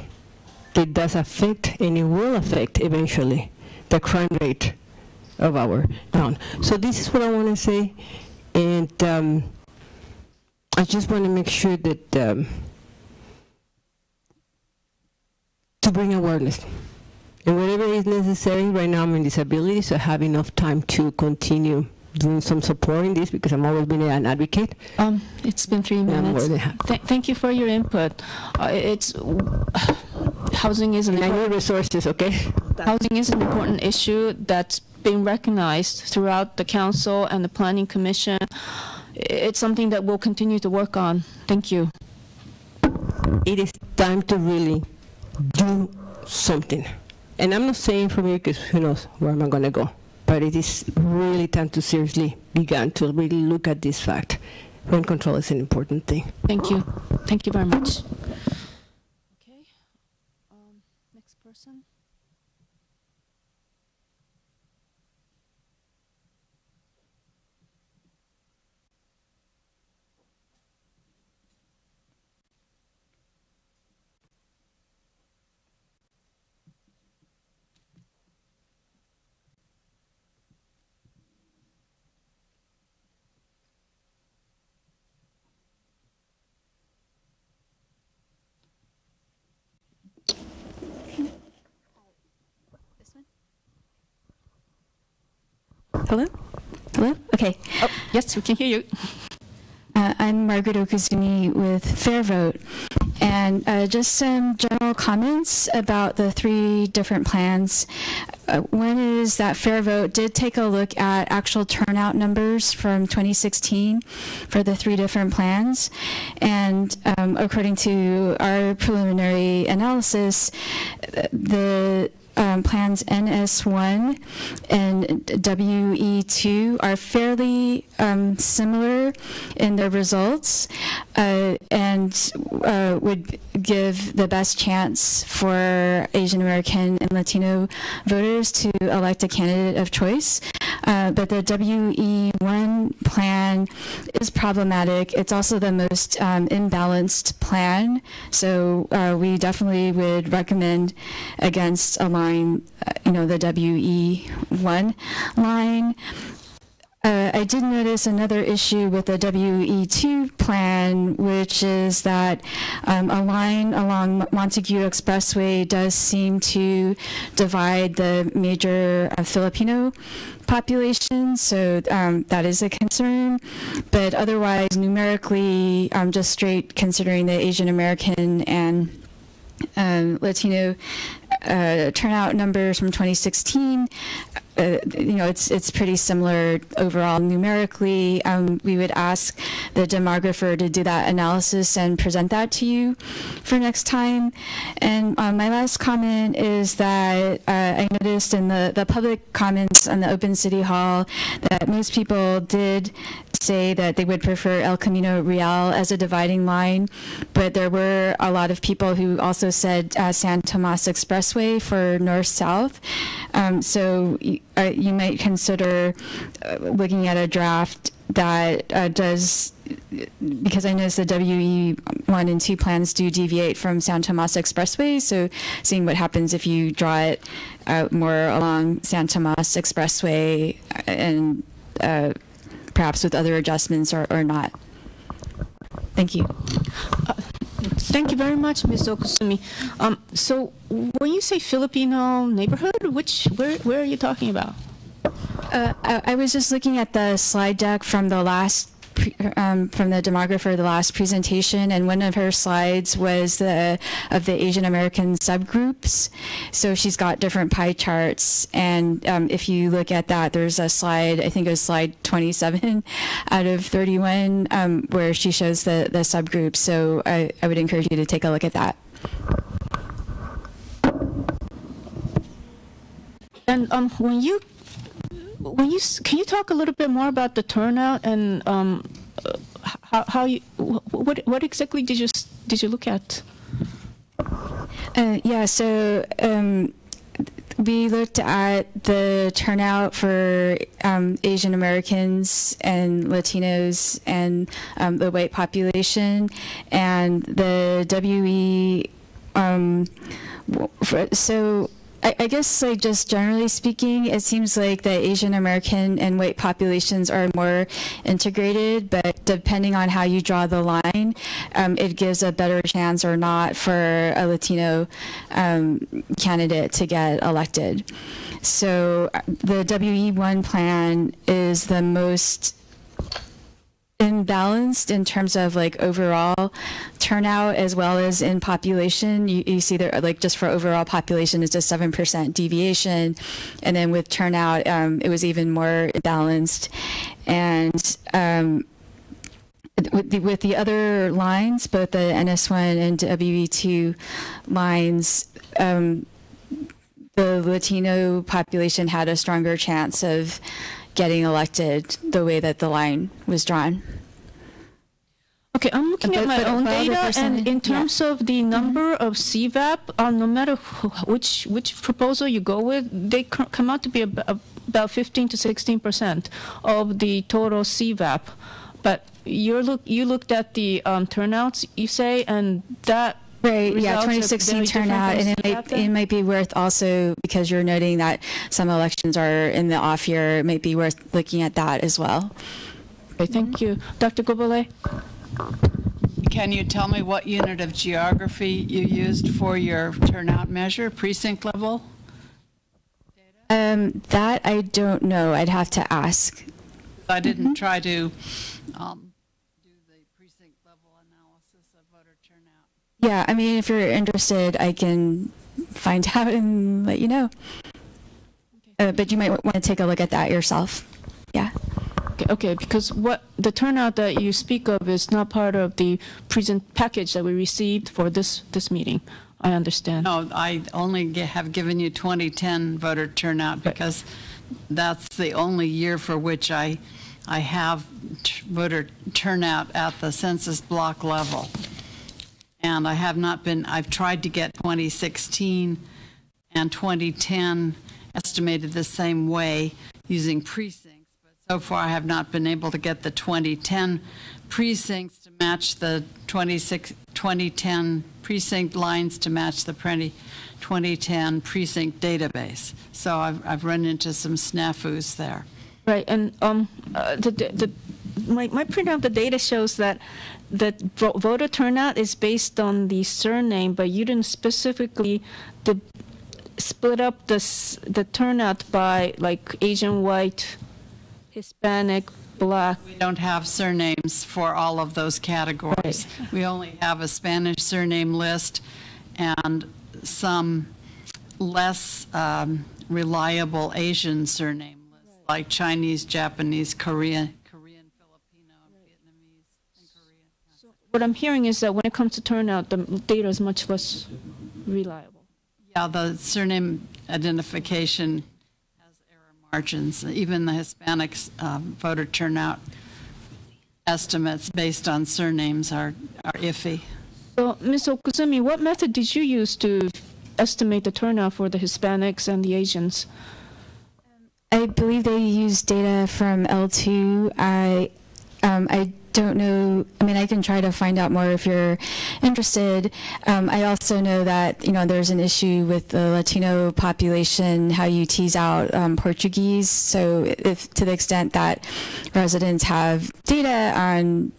that does affect, and it will affect eventually, the crime rate of our town. So this is what I want to say, and I just want to make sure that to bring awareness. And whatever is necessary, right now I'm in disability, so I have enough time to continue doing some support in this because I'm always been an advocate. It's been 3 minutes. Thank you for your input. Housing is an important resources, okay? Housing is an important issue that's been recognized throughout the council and the planning commission. It's something that we'll continue to work on. Thank you. It is time to really do something. And I'm not saying for me because who knows where am I going to go. But it is really time to seriously begin to really look at this fact. Rent control is an important thing. Thank you. Thank you very much. Okay. Next person. Hello? Hello? Okay. Oh, yes, we can hear you. I'm Margaret Okuzumi with Fair Vote. And just some general comments about the 3 different plans. One is that Fair Vote did take a look at actual turnout numbers from 2016 for the 3 different plans. And according to our preliminary analysis, the plans NS1 and WE2 are fairly similar in their results and would give the best chance for Asian American and Latino voters to elect a candidate of choice. But the WE1 plan is problematic. It's also the most imbalanced plan, so we definitely would recommend against a line, the WE1 line. I did notice another issue with the WE2 plan, which is that a line along Montague Expressway does seem to divide the major Filipino population, so that is a concern. But otherwise, numerically, just straight considering the Asian American and Latino turnout numbers from 2016, it's pretty similar overall numerically. We would ask the demographer to do that analysis and present that to you for next time. And my last comment is that I noticed in the public comments on the Open City Hall that most people did say that they would prefer El Camino Real as a dividing line, but there were a lot of people who also said San Tomas Expressway for north-south. So you might consider looking at a draft that does, because I noticed the WE1 and 2 plans do deviate from San Tomas Expressway, so seeing what happens if you draw it more along San Tomas Expressway and perhaps with other adjustments or not. Thank you. Thank you very much, Ms. Okusumi. So when you say Filipino neighborhood, where are you talking about? I was just looking at the slide deck from the last from the demographer, the last presentation, and one of her slides was of the Asian American subgroups. So she's got different pie charts, and if you look at that, there's a slide, I think it was slide 27 out of 31, where she shows the subgroups. So I would encourage you to take a look at that. And can you talk a little bit more about the turnout and what exactly did you look at? Yeah, so we looked at the turnout for Asian Americans and Latinos and the white population, and the WE. So I guess, like, just generally speaking, it seems like the Asian American and white populations are more integrated, but depending on how you draw the line, it gives a better chance or not for a Latino candidate to get elected. So the WE1 plan is the most imbalanced in terms of like overall turnout as well as in population. You see there, like, just for overall population, it's a 7% deviation, and then with turnout it was even more balanced. And with the other lines, both the NS1 and WE2 lines, the Latino population had a stronger chance of getting elected the way that the line was drawn. Okay, I'm looking at my own data, and in terms of the number of CVAP, no matter which proposal you go with, they come out to be about 15 to 16% of the total CVAP. But you looked at the turnouts, you say, and that. Right, yeah, 2016 turnout, and it might be worth also, because you're noting that some elections are in the off year, it might be worth looking at that as well. Okay, thank you. Dr. Gobole? Can you tell me what unit of geography you used for your turnout measure, precinct level data? That I don't know. I'd have to ask. I didn't try to do the precinct level analysis of voter turnout. Yeah, I mean, if you're interested, I can find out and let you know. But you might want to take a look at that yourself. Yeah. Okay, because what the turnout that you speak of is not part of the present package that we received for this meeting. I understand. No, I only have given you 2010 voter turnout because that's the only year for which I have voter turnout at the census block level. And I have not been, I've tried to get 2016 and 2010 estimated the same way using precincts, but so far I have not been able to get the 2010 precincts to match the 2010 precinct lines to match the 2010 precinct database. So I've run into some snafus there. Right, and my printout of the data shows that voter turnout is based on the surname, but you didn't specifically split up the turnout by like Asian, white, Hispanic, Black. We don't have surnames for all of those categories. Right. We only have a Spanish surname list and some less reliable Asian surname lists, right, like Chinese, Japanese, Korean, Filipino, Vietnamese, and Korean. So what I'm hearing is that when it comes to turnout, the data is much less reliable. Yeah, the surname identification has error margins. Even the Hispanics voter turnout estimates based on surnames are iffy. So, Ms. Okuzumi, what method did you use to estimate the turnout for the Hispanics and the Asians? I believe they used data from L2. I don't know. I mean, I can try to find out more if you're interested. I also know that, there's an issue with the Latino population, how you tease out Portuguese. So if to the extent that residents have data on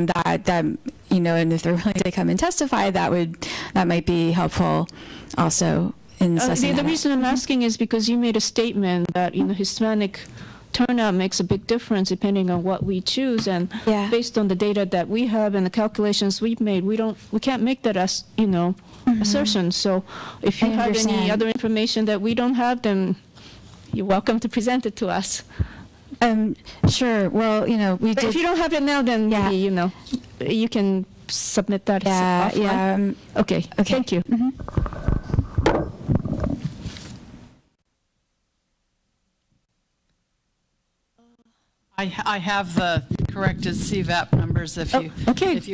that, and if they're willing to come and testify, that might be helpful also in assessing the reason I'm asking is because you made a statement that, Hispanic turnout makes a big difference depending on what we choose, and based on the data that we have and the calculations we've made, we can't make that as assertion. So if you have any other information that we don't have, then you're welcome to present it to us. Sure. Well, but if you don't have it now, then maybe, you can submit that. Okay. Thank you. I have the corrected CVAP numbers if you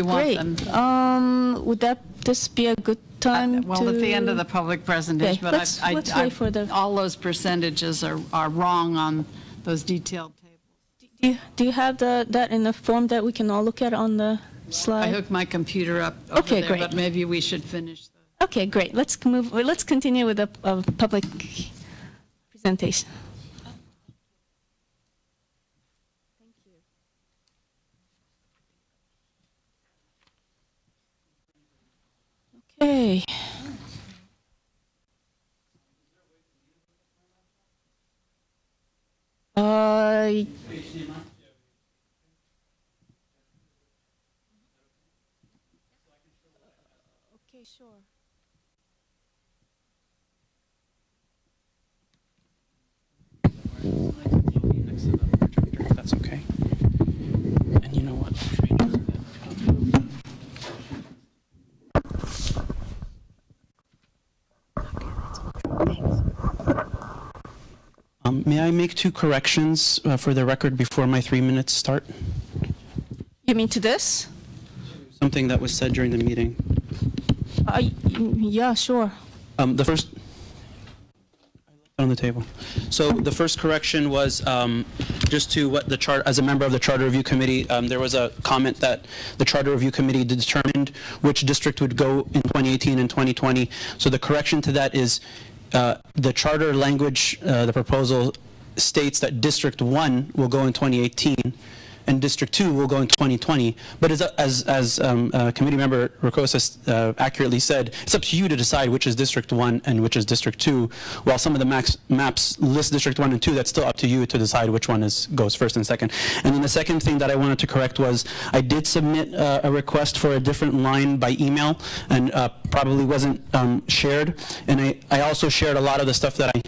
want great. them. Would this be a good time at the end of the public presentation, but let's wait for all those percentages are wrong on those detailed tables. Do you have that in the form that we can all look at on the slide? I hooked my computer up over there, great. But maybe we should finish. Okay, great. Let's continue with the public presentation. Okay. Okay, sure. That's okay. And you know what? May I make 2 corrections for the record before my 3 minutes start? You mean to this? Something that was said during the meeting. Yeah, sure. The first, on the table. So the first correction was just to what the chart, as a member of the Charter Review Committee, there was a comment that the Charter Review Committee determined which district would go in 2018 and 2020. So the correction to that is the charter language, the proposal states that District 1 will go in 2018, and District 2 will go in 2020. But as Committee Member Rocosa accurately said, it's up to you to decide which is District 1 and which is District 2. While some of the maps list District 1 and 2, that's still up to you to decide which one goes first and second. And then the second thing that I wanted to correct was I did submit a request for a different line by email, and probably wasn't shared. And I also shared a lot of the stuff that I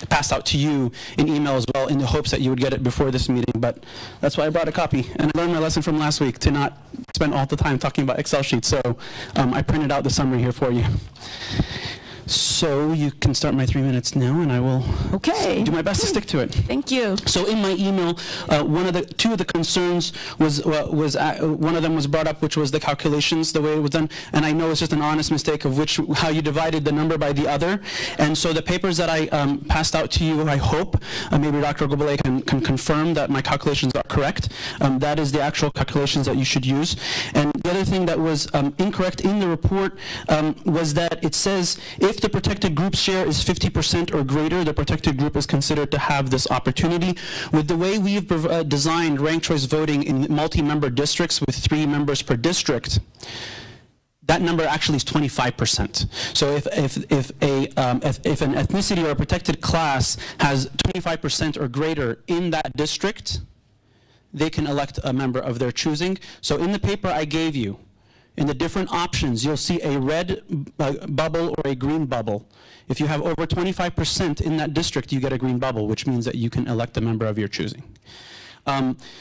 passed out to you in email as well, in the hopes that you would get it before this meeting. But that's why I brought a copy. And I learned my lesson from last week to not spend all the time talking about Excel sheets. So I printed out the summary here for you. So you can start my 3 minutes now, and I will do my best to stick to it. Thank you. So in my email, two of the concerns was one of them was brought up, which was the calculations, the way it was done. And I know it's just an honest mistake of how you divided the number by the other. And so the papers that I passed out to you, I hope maybe Dr. Gobele can confirm that my calculations are correct. That is the actual calculations that you should use. And the other thing that was incorrect in the report was that it says if the protected group share is 50% or greater, the protected group is considered to have this opportunity. With the way we've designed ranked choice voting in multi-member districts with 3 members per district, that number actually is 25%. So if an ethnicity or a protected class has 25% or greater in that district, they can elect a member of their choosing. So in the paper I gave you, in the different options, you'll see a red bubble or a green bubble. If you have over 25% in that district, you get a green bubble, which means that you can elect a member of your choosing.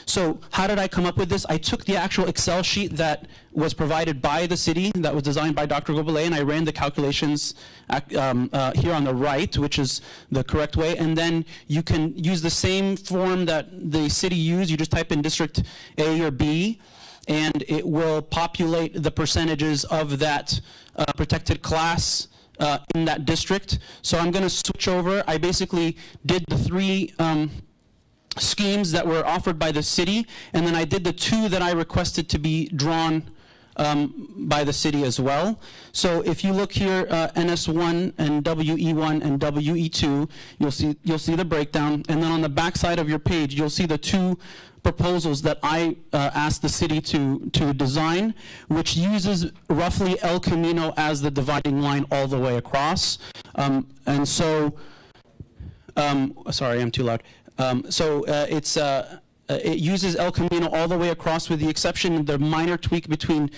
So how did I come up with this? I took the actual Excel sheet that was provided by the city, that was designed by Dr. Gobele, and I ran the calculations here on the right, which is the correct way. And then you can use the same form that the city used. You just type in District A or B, and it will populate the percentages of that protected class in that district. So I'm going to switch over. I basically did the 3 schemes that were offered by the city, and then I did the 2 that I requested to be drawn by the city as well. So if you look here, NS1 and WE1 and WE2, you'll see the breakdown, and then on the back side of your page, you'll see the 2 proposals that I asked the city to design, which uses roughly El Camino as the dividing line all the way across. And so, sorry, I'm too loud. It uses El Camino all the way across, with the exception, the minor tweak between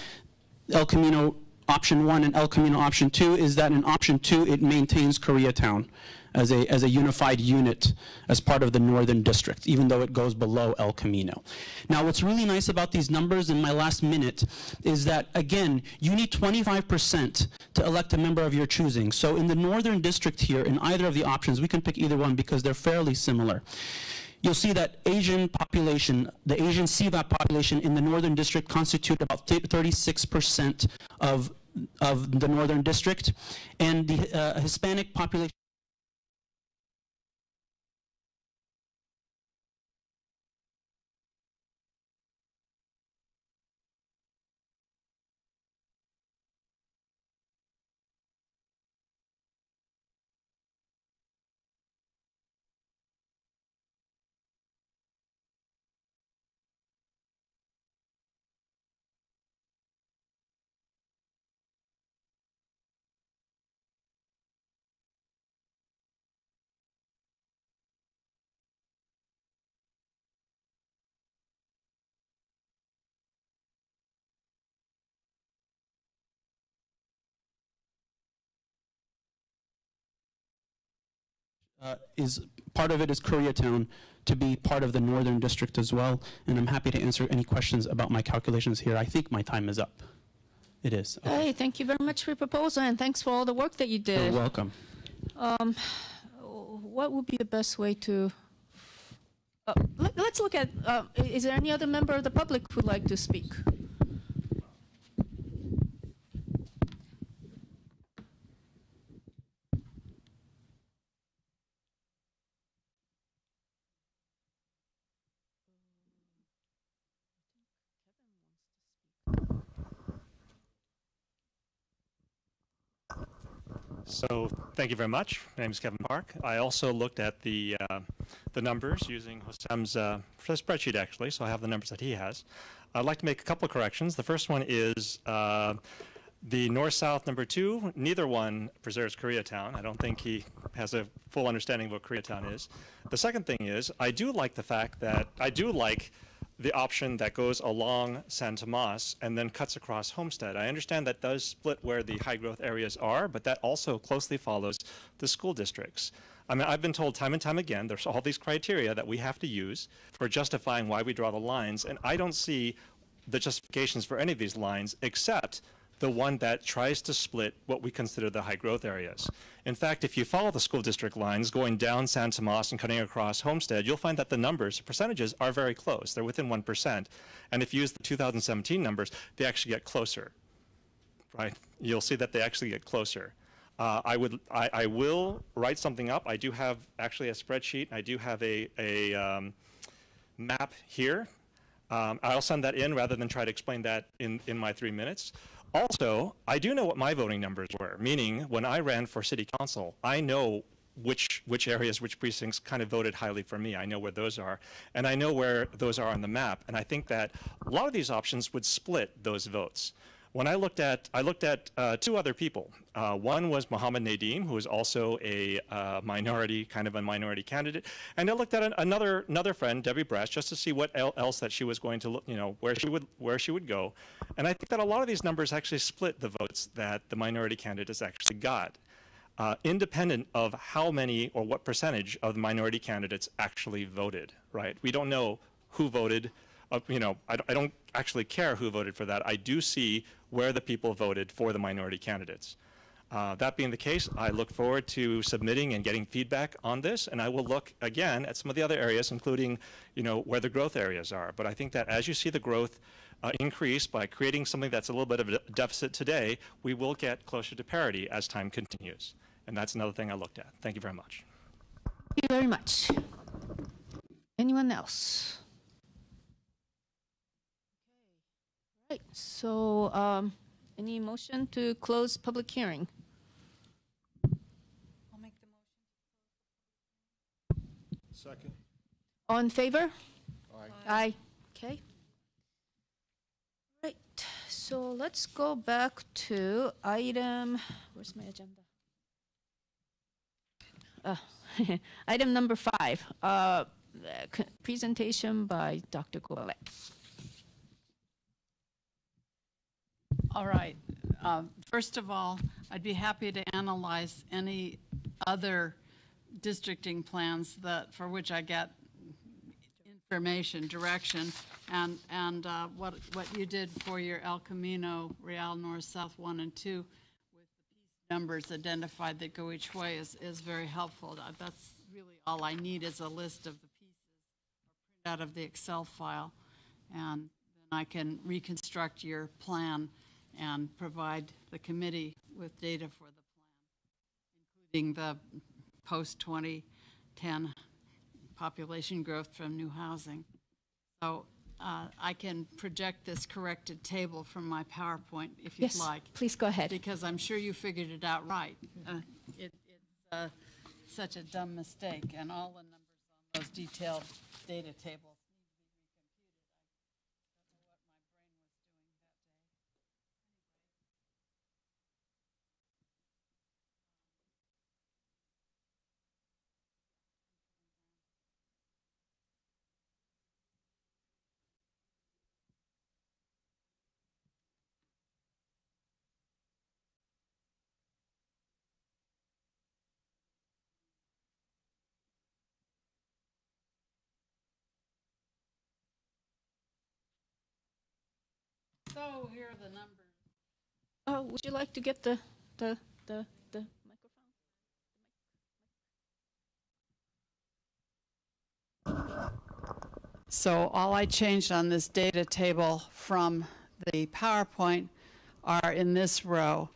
El Camino option 1 and El Camino option 2 is that in option 2 it maintains Koreatown as a unified unit as part of the Northern District, even though it goes below El Camino. Now, what's really nice about these numbers in my last minute is that, again, you need 25% to elect a member of your choosing. So in the Northern District here, in either of the options, we can pick either one because they're fairly similar. You'll see that Asian population, the Asian CVAP population in the Northern District constitute about 36% of the Northern District, and the Hispanic population is part of it is Koreatown to be part of the Northern District as well, and I'm happy to answer any questions about my calculations here. I think my time is up. It is. Okay. Hey, thank you very much for your proposal, and thanks for all the work that you did. You're welcome. What would be the best way to... let's look at, is there any other member of the public who would like to speak? So thank you very much. My name is Kevin Park. I also looked at the numbers using Hossam's spreadsheet, actually, so I have the numbers that he has. I'd like to make a couple of corrections. The first one is the north-south number 2, neither one preserves Koreatown. I don't think he has a full understanding of what Koreatown is. The second thing is, I do like the fact that, I do like the option that goes along San Tomas and then cuts across Homestead. I understand that does split where the high growth areas are, but that also closely follows the school districts. I mean, I've been told time and time again, there's all these criteria that we have to use for justifying why we draw the lines, and I don't see the justifications for any of these lines except the one that tries to split what we consider the high growth areas. In fact, if you follow the school district lines going down San Tomas and cutting across Homestead, you'll find that the numbers, percentages, are very close. They're within 1%. And if you use the 2017 numbers, they actually get closer, right? You'll see that they actually get closer. I will write something up. I do have actually a spreadsheet. I do have a map here. I'll send that in rather than try to explain that in my 3 minutes. Also, I do know what my voting numbers were, meaning when I ran for city council, I know which areas, which precincts kind of voted highly for me. I know where those are, and I know where those are on the map. And I think that a lot of these options would split those votes. When I looked at 2 other people. One was Mohammed Nadeem, who is also a minority, kind of a minority candidate. And I looked at another friend, Debbie Brash, just to see what else that she was going to look, you know, where she would go. And I think that a lot of these numbers actually split the votes that the minority candidates actually got, independent of how many or what percentage of the minority candidates actually voted, right? We don't know who voted. You know, I don't actually care who voted for that. I do see where the people voted for the minority candidates. That being the case, I look forward to submitting and getting feedback on this, and I will look again at some of the other areas, including, you know, where the growth areas are. But I think that as you see the growth increase by creating something that's a little bit of a deficit today, we will get closer to parity as time continues. And that's another thing I looked at. Thank you very much. Thank you very much. Anyone else? Right, so any motion to close public hearing? I'll make the motion. Second. All in favor? Aye. Aye. Okay. Right, so let's go back to item, where's my agenda? Item number 5, presentation by Dr. Goulet. All right. First of all, I'd be happy to analyze any other districting plans for which I get information, direction, and what you did for your El Camino, Real North, South 1 and 2 with the piece numbers identified that go each way is very helpful. That's really all I need is a list of the pieces or print out of the Excel file, and then I can reconstruct your plan and provide the committee with data for the plan, including the post-2010 population growth from new housing. So I can project this corrected table from my PowerPoint if you'd like. Yes, please go ahead. Because I'm sure you figured it out right. It's such a dumb mistake, and all the numbers on those detailed data tables. So here are the numbers. Would you like to get the microphone? So all I changed on this data table from the PowerPoint are in this row,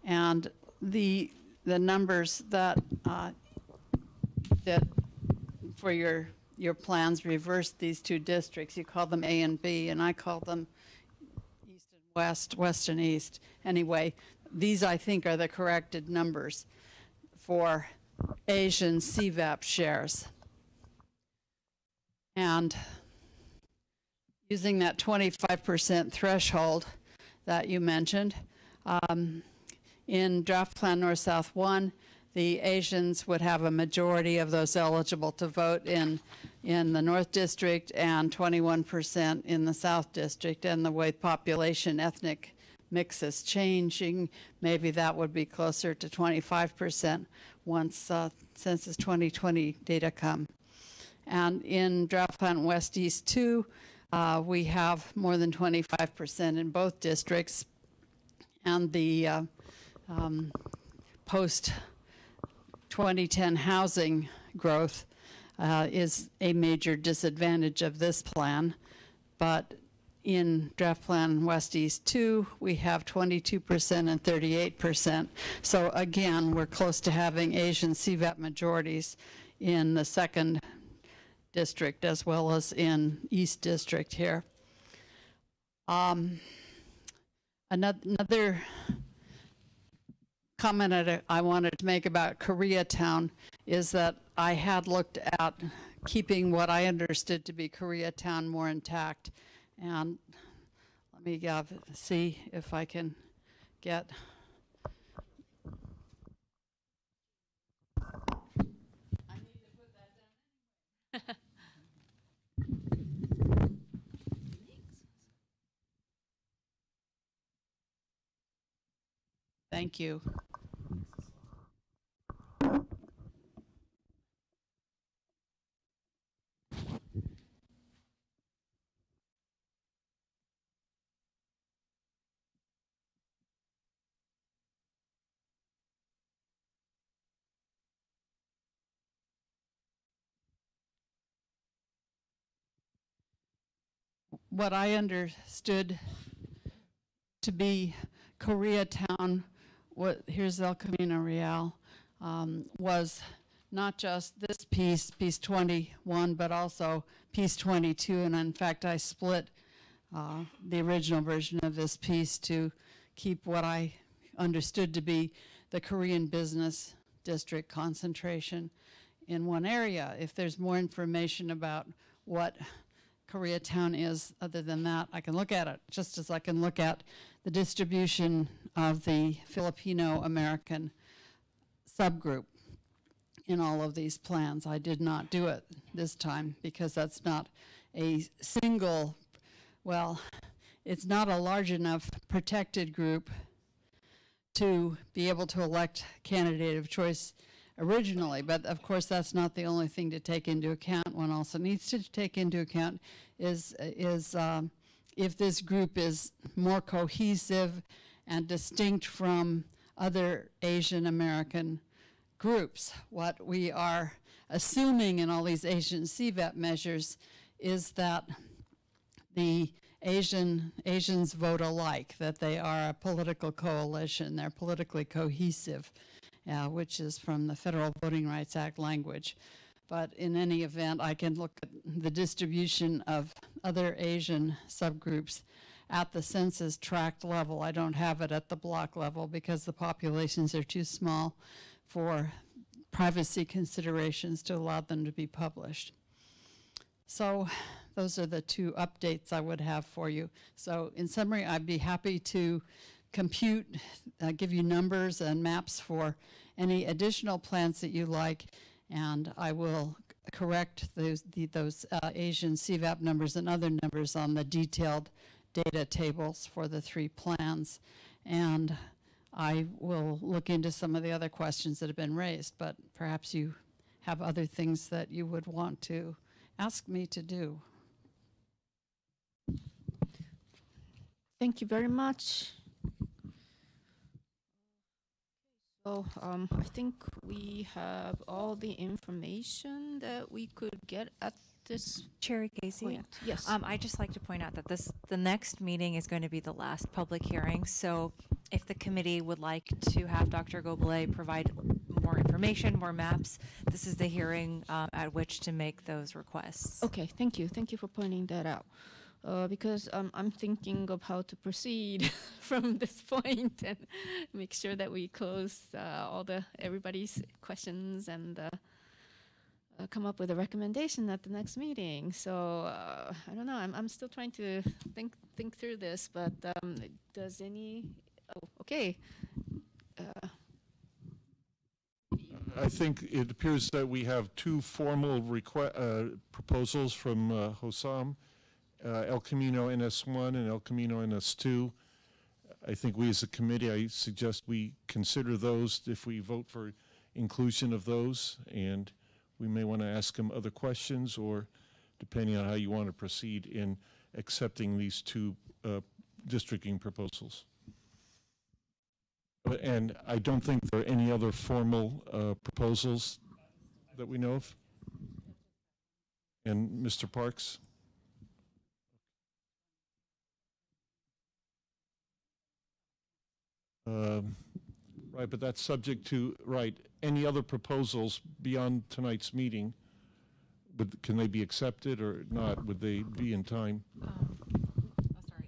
and the numbers that for your plans reversed these 2 districts. You call them A and B, and I call them East and West, West and East. Anyway, these I think are the corrected numbers. for Asian CVAP shares. And using that 25% threshold that you mentioned, in Draft Plan North-South 1, the Asians would have a majority of those eligible to vote in the North District and 21% in the South District. And the way population ethnic mix is changing, maybe that would be closer to 25% once Census 2020 data come. And in Draft Plan West East 2, we have more than 25% in both districts. And the post-2010 housing growth is a major disadvantage of this plan. But in Draft Plan West East 2, we have 22% and 38%. So again, we're close to having Asian CVAP majorities in the second district as well as in East District here. Another comment that I wanted to make about Koreatown is that I had looked at keeping what I understood to be Koreatown more intact. And let me see if I can get. I need to put that down anyway. Thank you. What I understood to be Koreatown, here's El Camino Real, was not just this piece 21, but also piece 22. And in fact, I split the original version of this piece to keep what I understood to be the Korean business district concentration in one area. If there's more information about what Koreatown is other than that, I can look at it, just as I can look at the distribution of the Filipino American subgroup in all of these plans. I did not do it this time because that's not a single, well, it's not a large enough protected group to be able to elect candidate of choice originally. But of course, that's not the only thing to take into account. One also needs to take into account is if this group is more cohesive and distinct from other Asian American groups. What we are assuming in all these Asian CVAP measures is that the Asians vote alike, that they are a political coalition, they're politically cohesive, which is from the Federal Voting Rights Act language. But in any event, I can look at the distribution of other Asian subgroups at the census tract level. I don't have it at the block level because the populations are too small for privacy considerations to allow them to be published. So those are the two updates I would have for you. So in summary, I'd be happy to compute, give you numbers and maps for any additional plans that you like, and I will correct those Asian CVAP numbers and other numbers on the detailed data tables for the three plans. And I will look into some of the other questions that have been raised, but perhaps you have other things that you would want to ask me to do. Thank you very much. So I think we have all the information that we could get at this Chair Casey, point. Yes. I'd just like to point out that the next meeting is going to be the last public hearing. So if the committee would like to have Dr. Goblet provide more information, more maps, this is the hearing at which to make those requests. Okay, thank you. Thank you for pointing that out. because I'm thinking of how to proceed from this point and make sure that we close everybody's questions and come up with a recommendation at the next meeting. So I don't know. I'm still trying to think through this. But does any? Oh, okay. I think it appears that we have two formal proposals from Hossam, El Camino NS1 and El Camino NS2. I think we as a committee, I suggest we consider those if we vote for inclusion of those, and we may want to ask them other questions, or depending on how you want to proceed in accepting these two districting proposals. And I don't think there are any other formal proposals that we know of. And Mr. Parks? Right, but that's subject to, right, any other proposals beyond tonight's meeting, but can they be accepted or not? Would they be in time?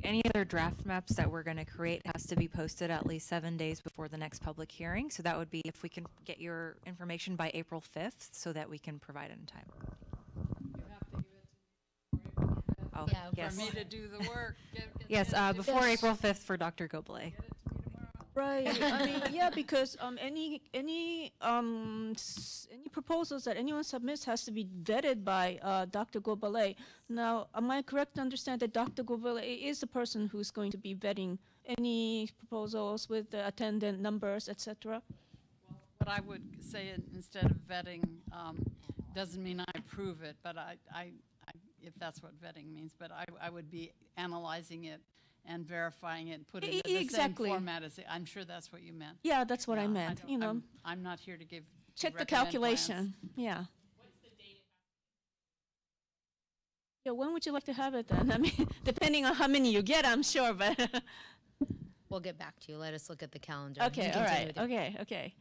Any other draft maps that we're going to create has to be posted at least 7 days before the next public hearing. So that would be if we can get your information by April 5th so that we can provide it in time. You have to give it to me before April 5th. Oh, Yeah, yes. For me to do the work. Yes, before April 5th for Dr. Goblet. Right. I mean, yeah, because any proposals that anyone submits has to be vetted by Dr. Goblet. Now, am I correct to understand that Dr. Goblet is the person who's going to be vetting any proposals with the attendant numbers, etc.? Well, what I would say instead of vetting doesn't mean I approve it, but I if that's what vetting means, but I would be analyzing it and verifying it and putting it in the same format as it. I'm sure that's what you meant. Yeah, that's what I meant. I'm not here to give. Check the calculation. Plans. Yeah. What's the date? Yeah, when would you like to have it then? I mean, depending on how many you get, I'm sure, but. We'll get back to you. Let us look at the calendar. Okay, all right. Okay.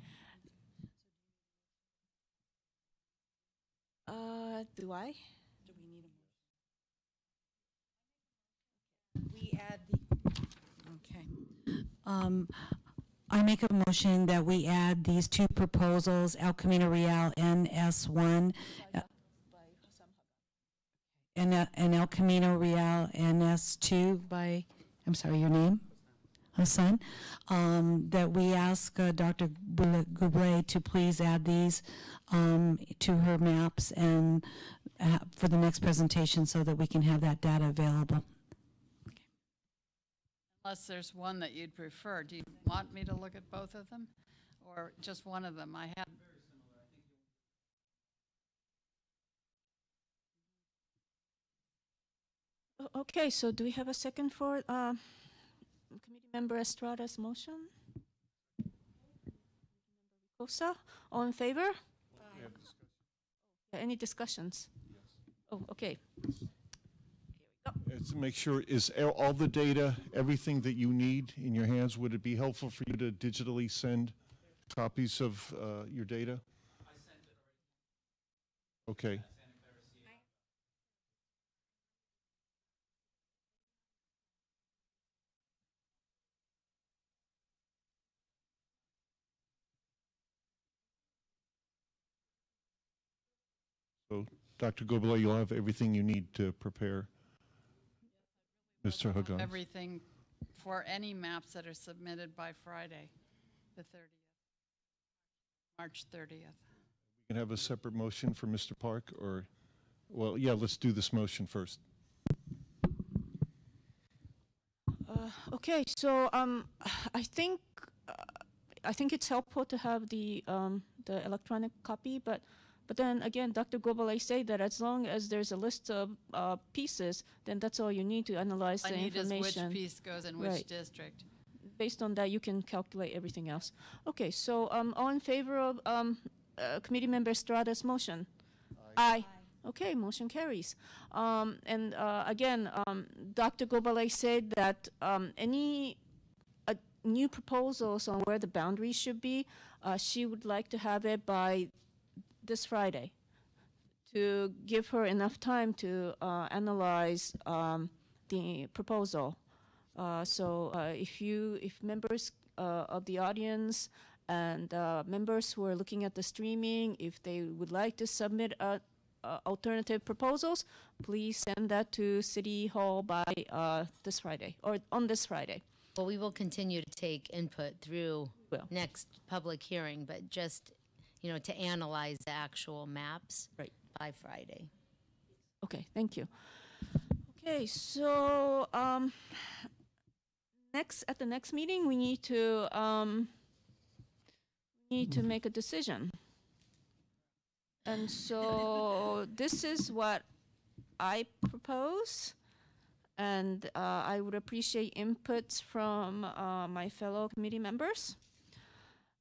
Do I? Do we need a motion? We add the. Okay. I make a motion that we add these two proposals, El Camino Real NS1 and El Camino Real NS2 by, I'm sorry, your name? Hassan. That we ask Dr. Goulet to please add these to her maps and for the next presentation so that we can have that data available. Unless there's one that you'd prefer. Do you want me to look at both of them or just one of them? I had. Very similar. I think Okay, so do we have a second for Committee Member Estrada's motion? Ricosa, all in favor? Any discussions? Yes. Oh, okay. To make sure, is all the data, everything that you need in your hands, would it be helpful for you to digitally send copies of your data? I sent it Okay. already. So, Dr. Goblet, you'll have everything you need to prepare. Mr. Hagan. Everything for any maps that are submitted by Friday, the 30th, March 30th. We can have a separate motion for Mr. Park, or, well, yeah, let's do this motion first. Okay, so I think it's helpful to have the electronic copy, but then again, Dr. Goblet said that as long as there's a list of pieces, then that's all you need to analyze the information. Is which piece goes in which district. Based on that, you can calculate everything else. Okay, so all in favor of Committee Member Estrada's motion? Aye. Okay, motion carries. And again, Dr. Goblet said that any new proposals on where the boundaries should be, she would like to have it by this Friday to give her enough time to analyze the proposal. So if members of the audience and members who are looking at the streaming, if they would like to submit alternative proposals, please send that to City Hall by this Friday, or on this Friday. Well, we will continue to take input through next public hearing, but just, to analyze the actual maps by Friday. Okay, thank you. Okay, so at the next meeting, we need to make a decision. And so this is what I propose, and I would appreciate inputs from my fellow committee members.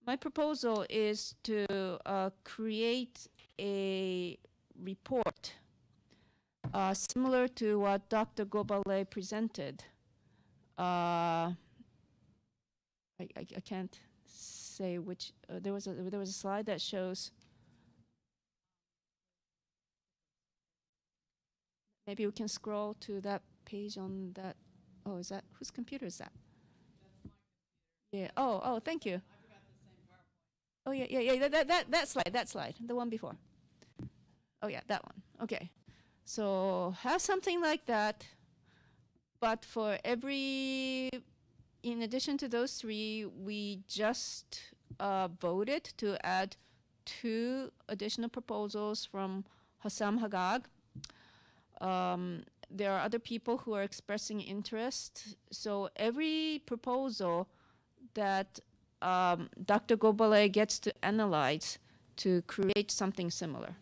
My proposal is to create a report similar to what Dr. Gobale presented. I can't say which. There was a slide that shows. Maybe we can scroll to that page on that. Oh, is that whose computer is that? Yeah. Oh, thank you. Oh yeah. That slide, the one before. Oh yeah, that one. Okay. So have something like that, but for in addition to those three, we just voted to add 2 additional proposals from Hassam Hagag. There are other people who are expressing interest. So every proposal that Dr. Gobale gets to analyze to create something similar.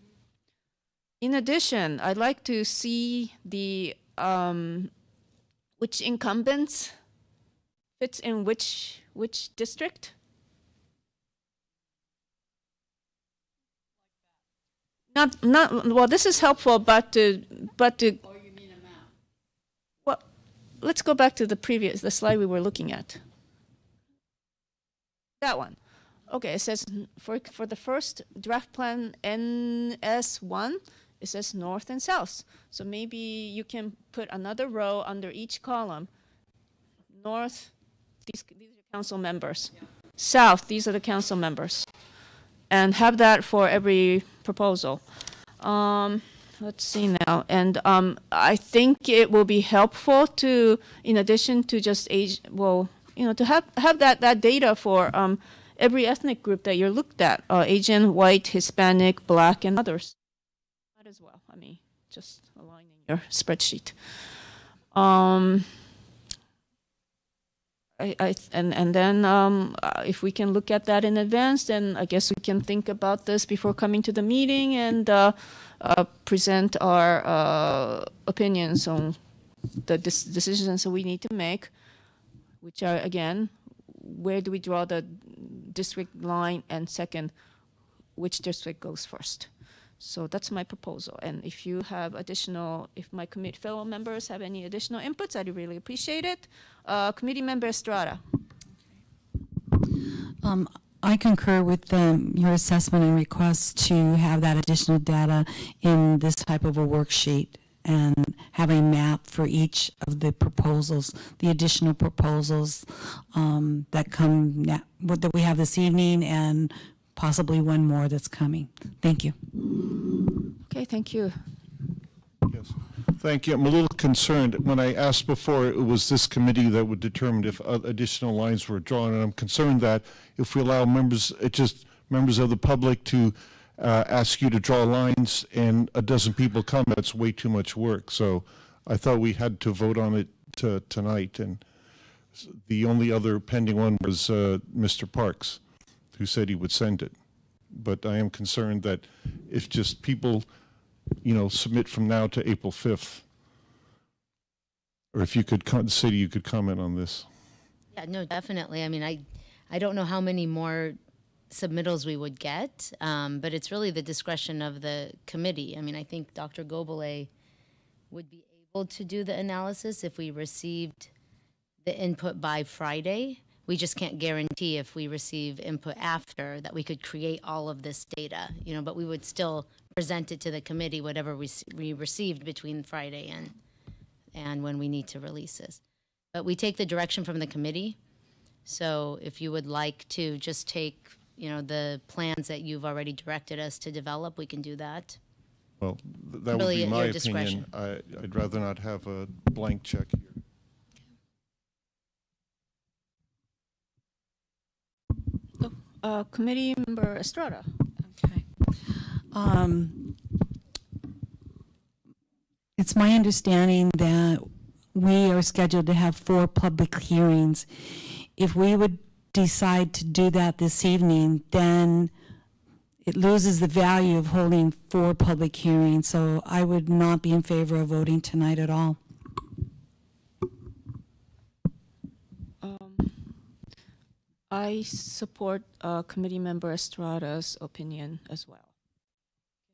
In addition, I'd like to see the which incumbents fits in which district. Not well. This is helpful, but to. Oh, you mean a map? Well, let's go back to the slide we were looking at. That one. Okay, it says for the first draft plan NS1, it says north and south. So maybe you can put another row under each column. North, these are council members. Yeah. South, these are the council members. And have that for every proposal. Let's see now. And I think it will be helpful to, in addition to just to have that data for every ethnic group that you're looked at, Asian, white, Hispanic, Black, and others. Might as well, just aligning your spreadsheet. And then if we can look at that in advance, then I guess we can think about this before coming to the meeting and present our opinions on the decisions that we need to make, which are, again, where do we draw the district line, and second, which district goes first. So that's my proposal. And if you have if my fellow members have any additional inputs, I'd really appreciate it. Committee Member Estrada. I concur with your assessment and request to have that additional data in this type of a worksheet and have a map for each of the proposals, the additional proposals that we have this evening, and possibly one more that's coming. Thank you. Okay, thank you. Yes, thank you. I'm a little concerned. When I asked before, it was this committee that would determine if additional lines were drawn, and I'm concerned that if we allow members of the public to ask you to draw lines and a dozen people come, that's way too much work. So I thought we had to vote on it tonight, and the only other pending one was Mr. Parks, who said he would send it. But I am concerned that if just people, submit from now to April 5th, or if you could, the city, you could comment on this. Yeah, no, definitely. I don't know how many more submittals we would get, but it's really the discretion of the committee. I think Dr. Gobale would be able to do the analysis if we received the input by Friday. We just can't guarantee if we receive input after that we could create all of this data, but we would still present it to the committee, whatever we received between Friday and and when we need to release this. But we take the direction from the committee. So if you would like to just take, the plans that you've already directed us to develop, we can do that. Well, that would Really be at my your discretion. opinion. I'd rather not have a blank check here. Committee Member Estrada. Okay. It's my understanding that we are scheduled to have 4 public hearings. If we would decide to do that this evening, then it loses the value of holding 4 public hearings. So I would not be in favor of voting tonight at all. I support Committee Member Estrada's opinion as well.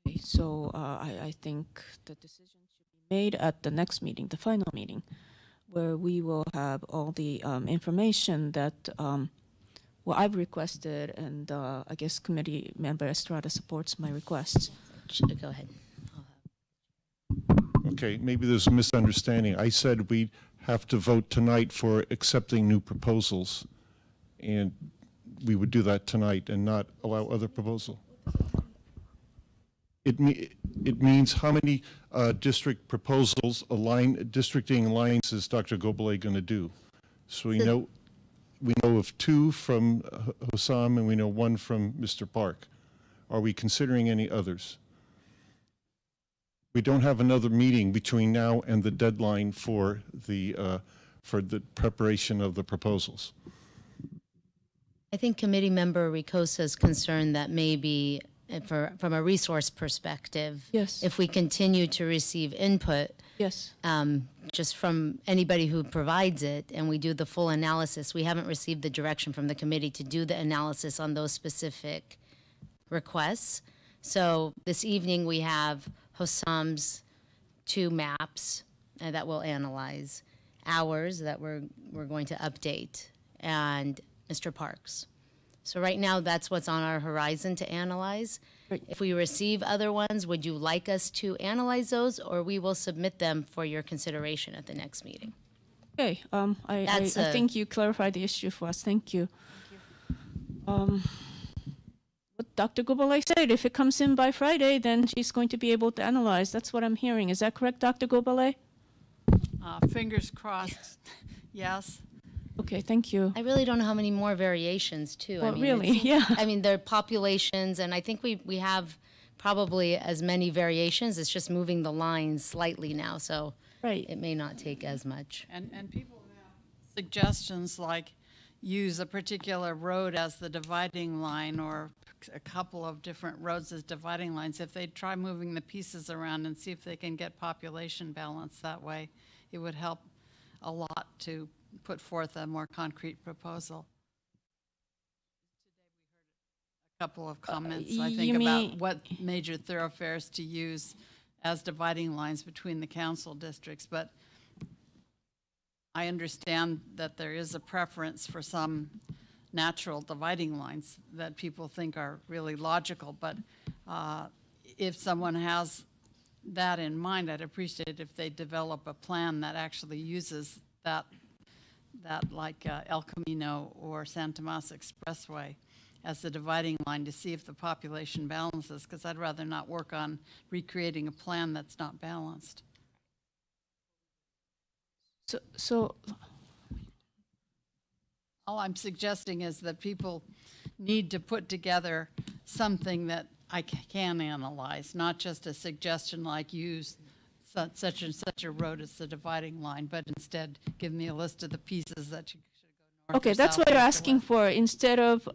Okay, so I think the decision should be made at the next meeting, the final meeting, where we will have all the information that I've requested, and I guess Committee Member Estrada supports my requests. Go ahead. Okay, maybe there's a misunderstanding. I said we'd have to vote tonight for accepting new proposals, and we would do that tonight and not allow other proposal. It means how many district proposals, districting alliances Dr. Gobele going to do. So we know of 2 from Hossam and we know 1 from Mr. Park. Are we considering any others? We don't have another meeting between now and the deadline for the preparation of the proposals. I think Committee Member Ricosa's concerned that maybe from a resource perspective, yes, if we continue to receive input, yes, just from anybody who provides it, and we do the full analysis, we haven't received the direction from the committee to do the analysis on those specific requests. So this evening we have Hossam's 2 maps that we'll analyze, ours that we're going to update, and Mr. Parks. So right now, that's what's on our horizon to analyze. Right. If we receive other ones, would you like us to analyze those, or we will submit them for your consideration at the next meeting? Okay, I think you clarified the issue for us. Thank you. What Dr. Gobele said, if it comes in by Friday, then she's going to be able to analyze. That's what I'm hearing. Is that correct, Dr. Gobele? Fingers crossed, yes. Okay, thank you. I really don't know how many more variations, too. Well, I mean, really, yeah. I mean, there are populations, and I think we have probably as many variations. It's just moving the lines slightly now, so right. It may not take as much. And people have suggestions like use a particular road as the dividing line, or a couple of different roads as dividing lines. If they try moving the pieces around and see if they can get population balance that way, it would help a lot to put forth a more concrete proposal. Today we heard a couple of comments, I think, about what major thoroughfares to use as dividing lines between the council districts, but I understand that there is a preference for some natural dividing lines that people think are really logical, but if someone has that in mind, I'd appreciate it if they develop a plan that actually uses that like El Camino or San Tomas Expressway as the dividing line to see if the population balances, because I'd rather not work on recreating a plan that's not balanced. So all I'm suggesting is that people need to put together something that I can analyze, not just a suggestion like use such and such a road as the dividing line, but instead give me a list of the pieces that you should go north. okay, or that's south, what you're east or asking west. for, instead of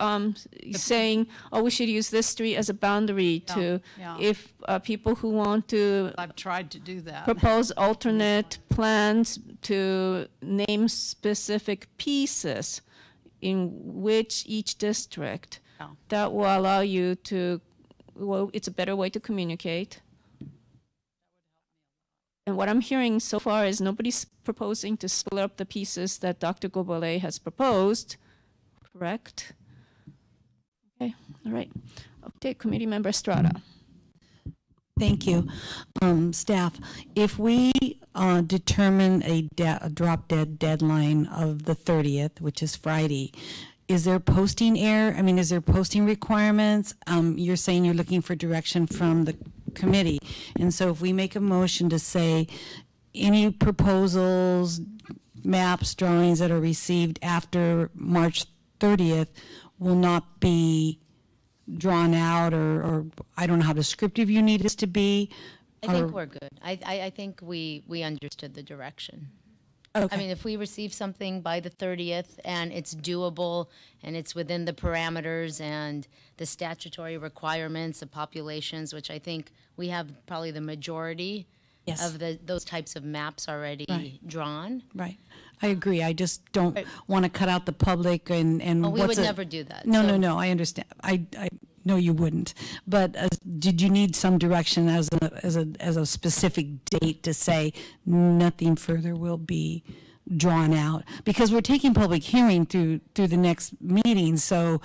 saying, oh, we should use this street as a boundary to, yeah. if people who want to I've tried to do that. propose alternate plans to name specific pieces in which each district, Yeah. that will allow you to, well, it's a better way to communicate. And what I'm hearing so far is nobody's proposing to split up the pieces that Dr. Gobele has proposed, correct? Okay, all right. Okay, Committee Member Estrada. Thank you. Staff, if we determine a drop-dead deadline of the 30th, which is Friday, is there posting error? I mean, is there posting requirements? You're saying you're looking for direction from the committee. And so if we make a motion to say any proposals, maps, drawings that are received after March 30th will not be drawn out, or I don't know how descriptive you need us to be? I think we're good. I think we understood the direction. Okay. I mean, if we receive something by the 30th and it's doable and it's within the parameters and the statutory requirements of populations, which I think we have probably the majority of those types of maps already drawn. Right. I agree. I just don't want to cut out the public and Oh, we would never do that. No, I understand. I know you wouldn't. But did you need some direction as a specific date to say nothing further will be drawn out? Because we're taking public hearing through the next meeting, so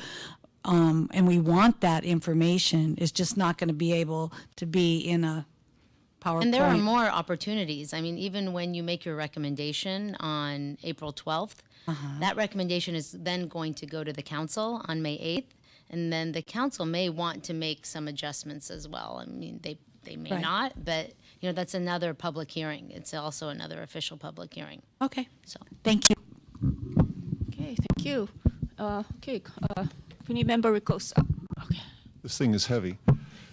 and we want that information. It's just not going to be able to be in a PowerPoint. And there are more opportunities. I mean, even when you make your recommendation on April 12th, that recommendation is then going to go to the council on May 8th, and then the council may want to make some adjustments as well. I mean, they may not, but you know, that's another public hearing. It's also another official public hearing. Okay. So thank you. Okay, thank you. Committee Member Ricosa. Okay. This thing is heavy.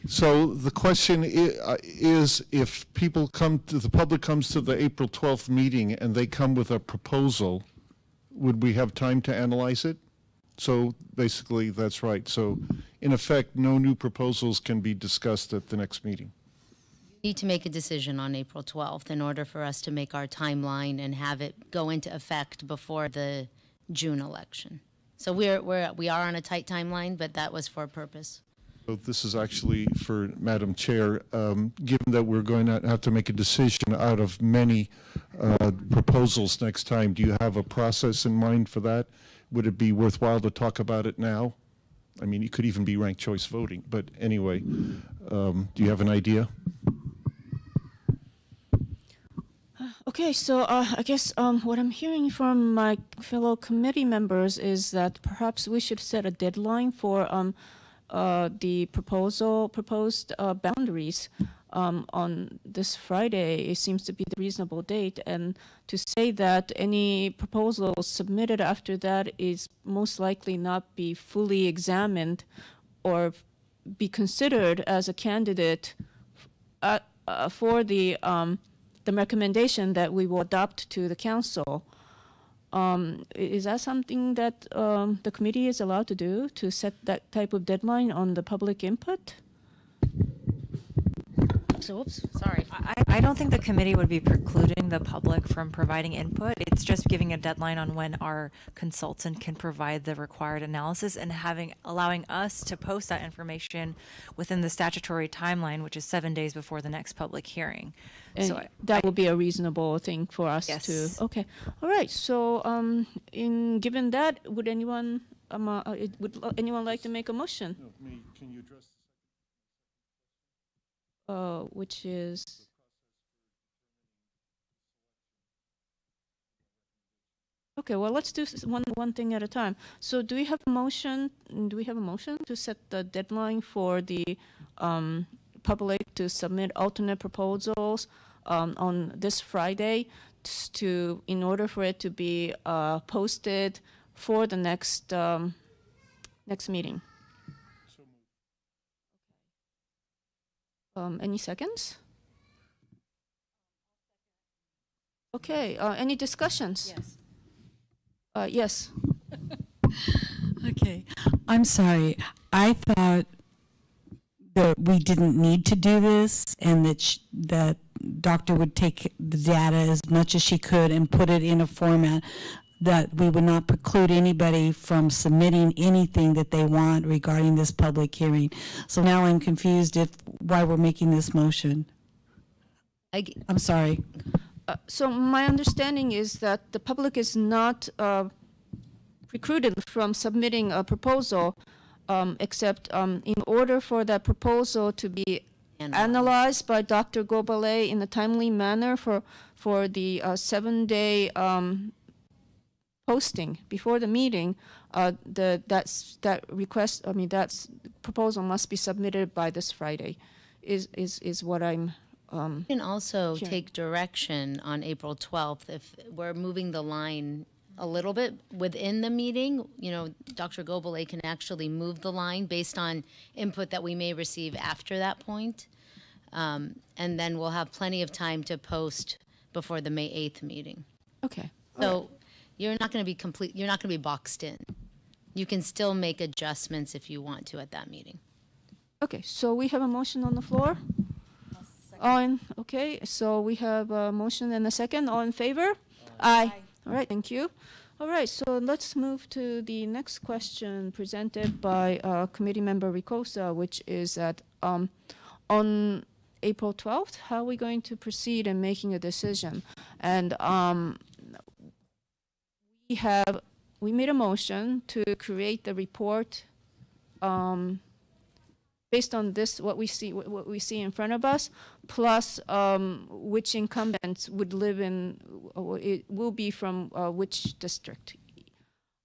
So the question is if people the public comes to the April 12th meeting and they come with a proposal, would we have time to analyze it? So basically, that's right. So in effect, no new proposals can be discussed at the next meeting. We need to make a decision on April 12th in order for us to make our timeline and have it go into effect before the June election. So we are on a tight timeline, but that was for a purpose. So this is actually for Madam Chair. Given that we're going to have to make a decision out of many proposals next time, do you have a process in mind for that? Would it be worthwhile to talk about it now? I mean, it could even be ranked choice voting, but anyway, do you have an idea? Okay, so I guess what I'm hearing from my fellow committee members is that perhaps we should set a deadline for the proposed boundaries on this Friday. It seems to be the reasonable date, and to say that any proposal submitted after that is most likely not be fully examined or be considered as a candidate for the recommendation that we will adopt to the council. Is that something that the committee is allowed to do, to set that type of deadline on the public input? So, oops, sorry. I don't think the committee would be precluding the public from providing input. It's just giving a deadline on when our consultant can provide the required analysis and allowing us to post that information within the statutory timeline, which is 7 days before the next public hearing. And so that would be a reasonable thing for us to. Okay. All right. So, given that, would anyone like to make a motion? No, can you address? Which is. Okay. Well, let's do one thing at a time. So, do we have a motion? Do we have a motion to set the deadline for the public to submit alternate proposals on this Friday in order for it to be posted for the next meeting? Any seconds? Okay. Any discussions? Yes. Yes. Okay. I'm sorry. I thought that we didn't need to do this, and that doctor would take the data as much as she could and put it in a format that we would not preclude anybody from submitting anything that they want regarding this public hearing. So now I'm confused why we're making this motion. I'm sorry. So my understanding is that the public is not precluded from submitting a proposal, except in order for that proposal to be analyzed by Dr. Gobelet in a timely manner for the 7-day posting before the meeting, that proposal must be submitted by this Friday, is what I'm. You can also take direction on April 12th if we're moving the line a little bit within the meeting. You know, Dr. Gobelet can actually move the line based on input that we may receive after that point. And then we'll have plenty of time to post before the May 8th meeting. Okay. So you're not going to be you're not going to be boxed in. You can still make adjustments if you want to at that meeting. Okay, so we have a motion on the floor. Okay, so we have a motion and a second. All in favor? Aye. All right, thank you. All right, so let's move to the next question presented by Committee Member Ricosa, which is that on April 12th, how are we going to proceed in making a decision? And we made a motion to create the report based on this, what we see in front of us, plus which incumbents would live in, it will be from which district.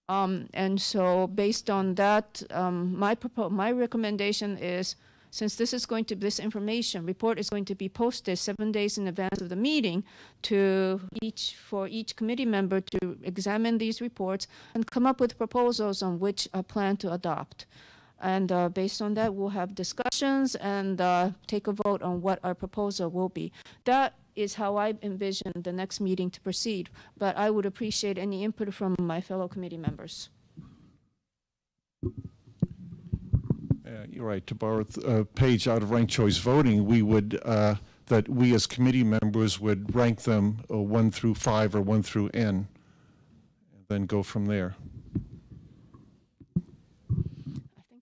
And so based on that, my recommendation is, since this information report is going to be posted 7 days in advance of the meeting for each committee member to examine these reports and come up with proposals on which plan to adopt. And based on that, we'll have discussions and take a vote on what our proposal will be. That is how I envision the next meeting to proceed, but I would appreciate any input from my fellow committee members. You're right. To borrow a page out of ranked choice voting, we would, that we as committee members would rank them 1 through 5 or 1 through N, and then go from there.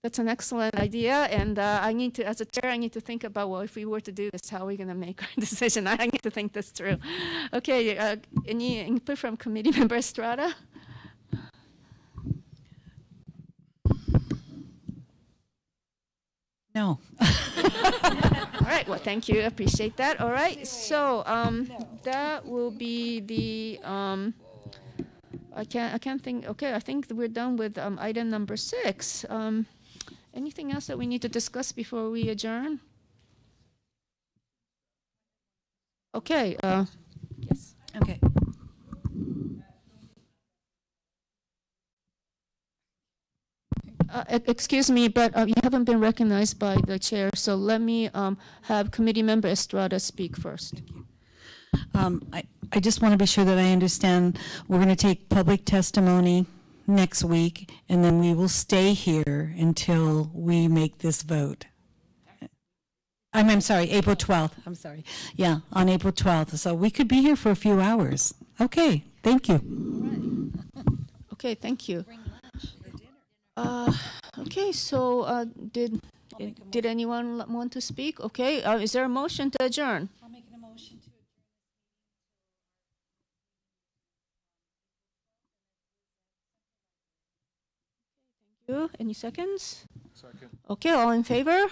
That's an excellent idea, and I need to, as a chair, I need to think about, well, if we were to do this, how are we going to make our decision? I need to think this through. Okay, any input from Committee Member Estrada? No. All right, well, thank you, appreciate that. All right, so that will be the, I can't think, okay, I think we're done with item number 6. Anything else that we need to discuss before we adjourn? Okay, yes. Okay. Excuse me, but you haven't been recognized by the chair, so let me have Committee Member Estrada speak first. Thank you. I just want to be sure that I understand. We're going to take public testimony next week, and then we will stay here until we make this vote. I'm sorry, April 12th. I'm sorry. Yeah, on April 12th. So we could be here for a few hours. Okay, thank you. Right. Okay, thank you. Okay, so did anyone want to speak? Okay, is there a motion to adjourn? I'll make a motion to adjourn. Any seconds? Second. Okay, all in favor?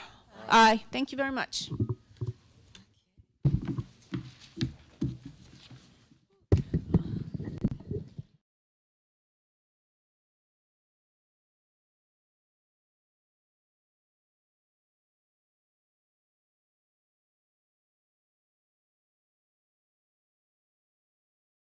Aye. Thank you very much.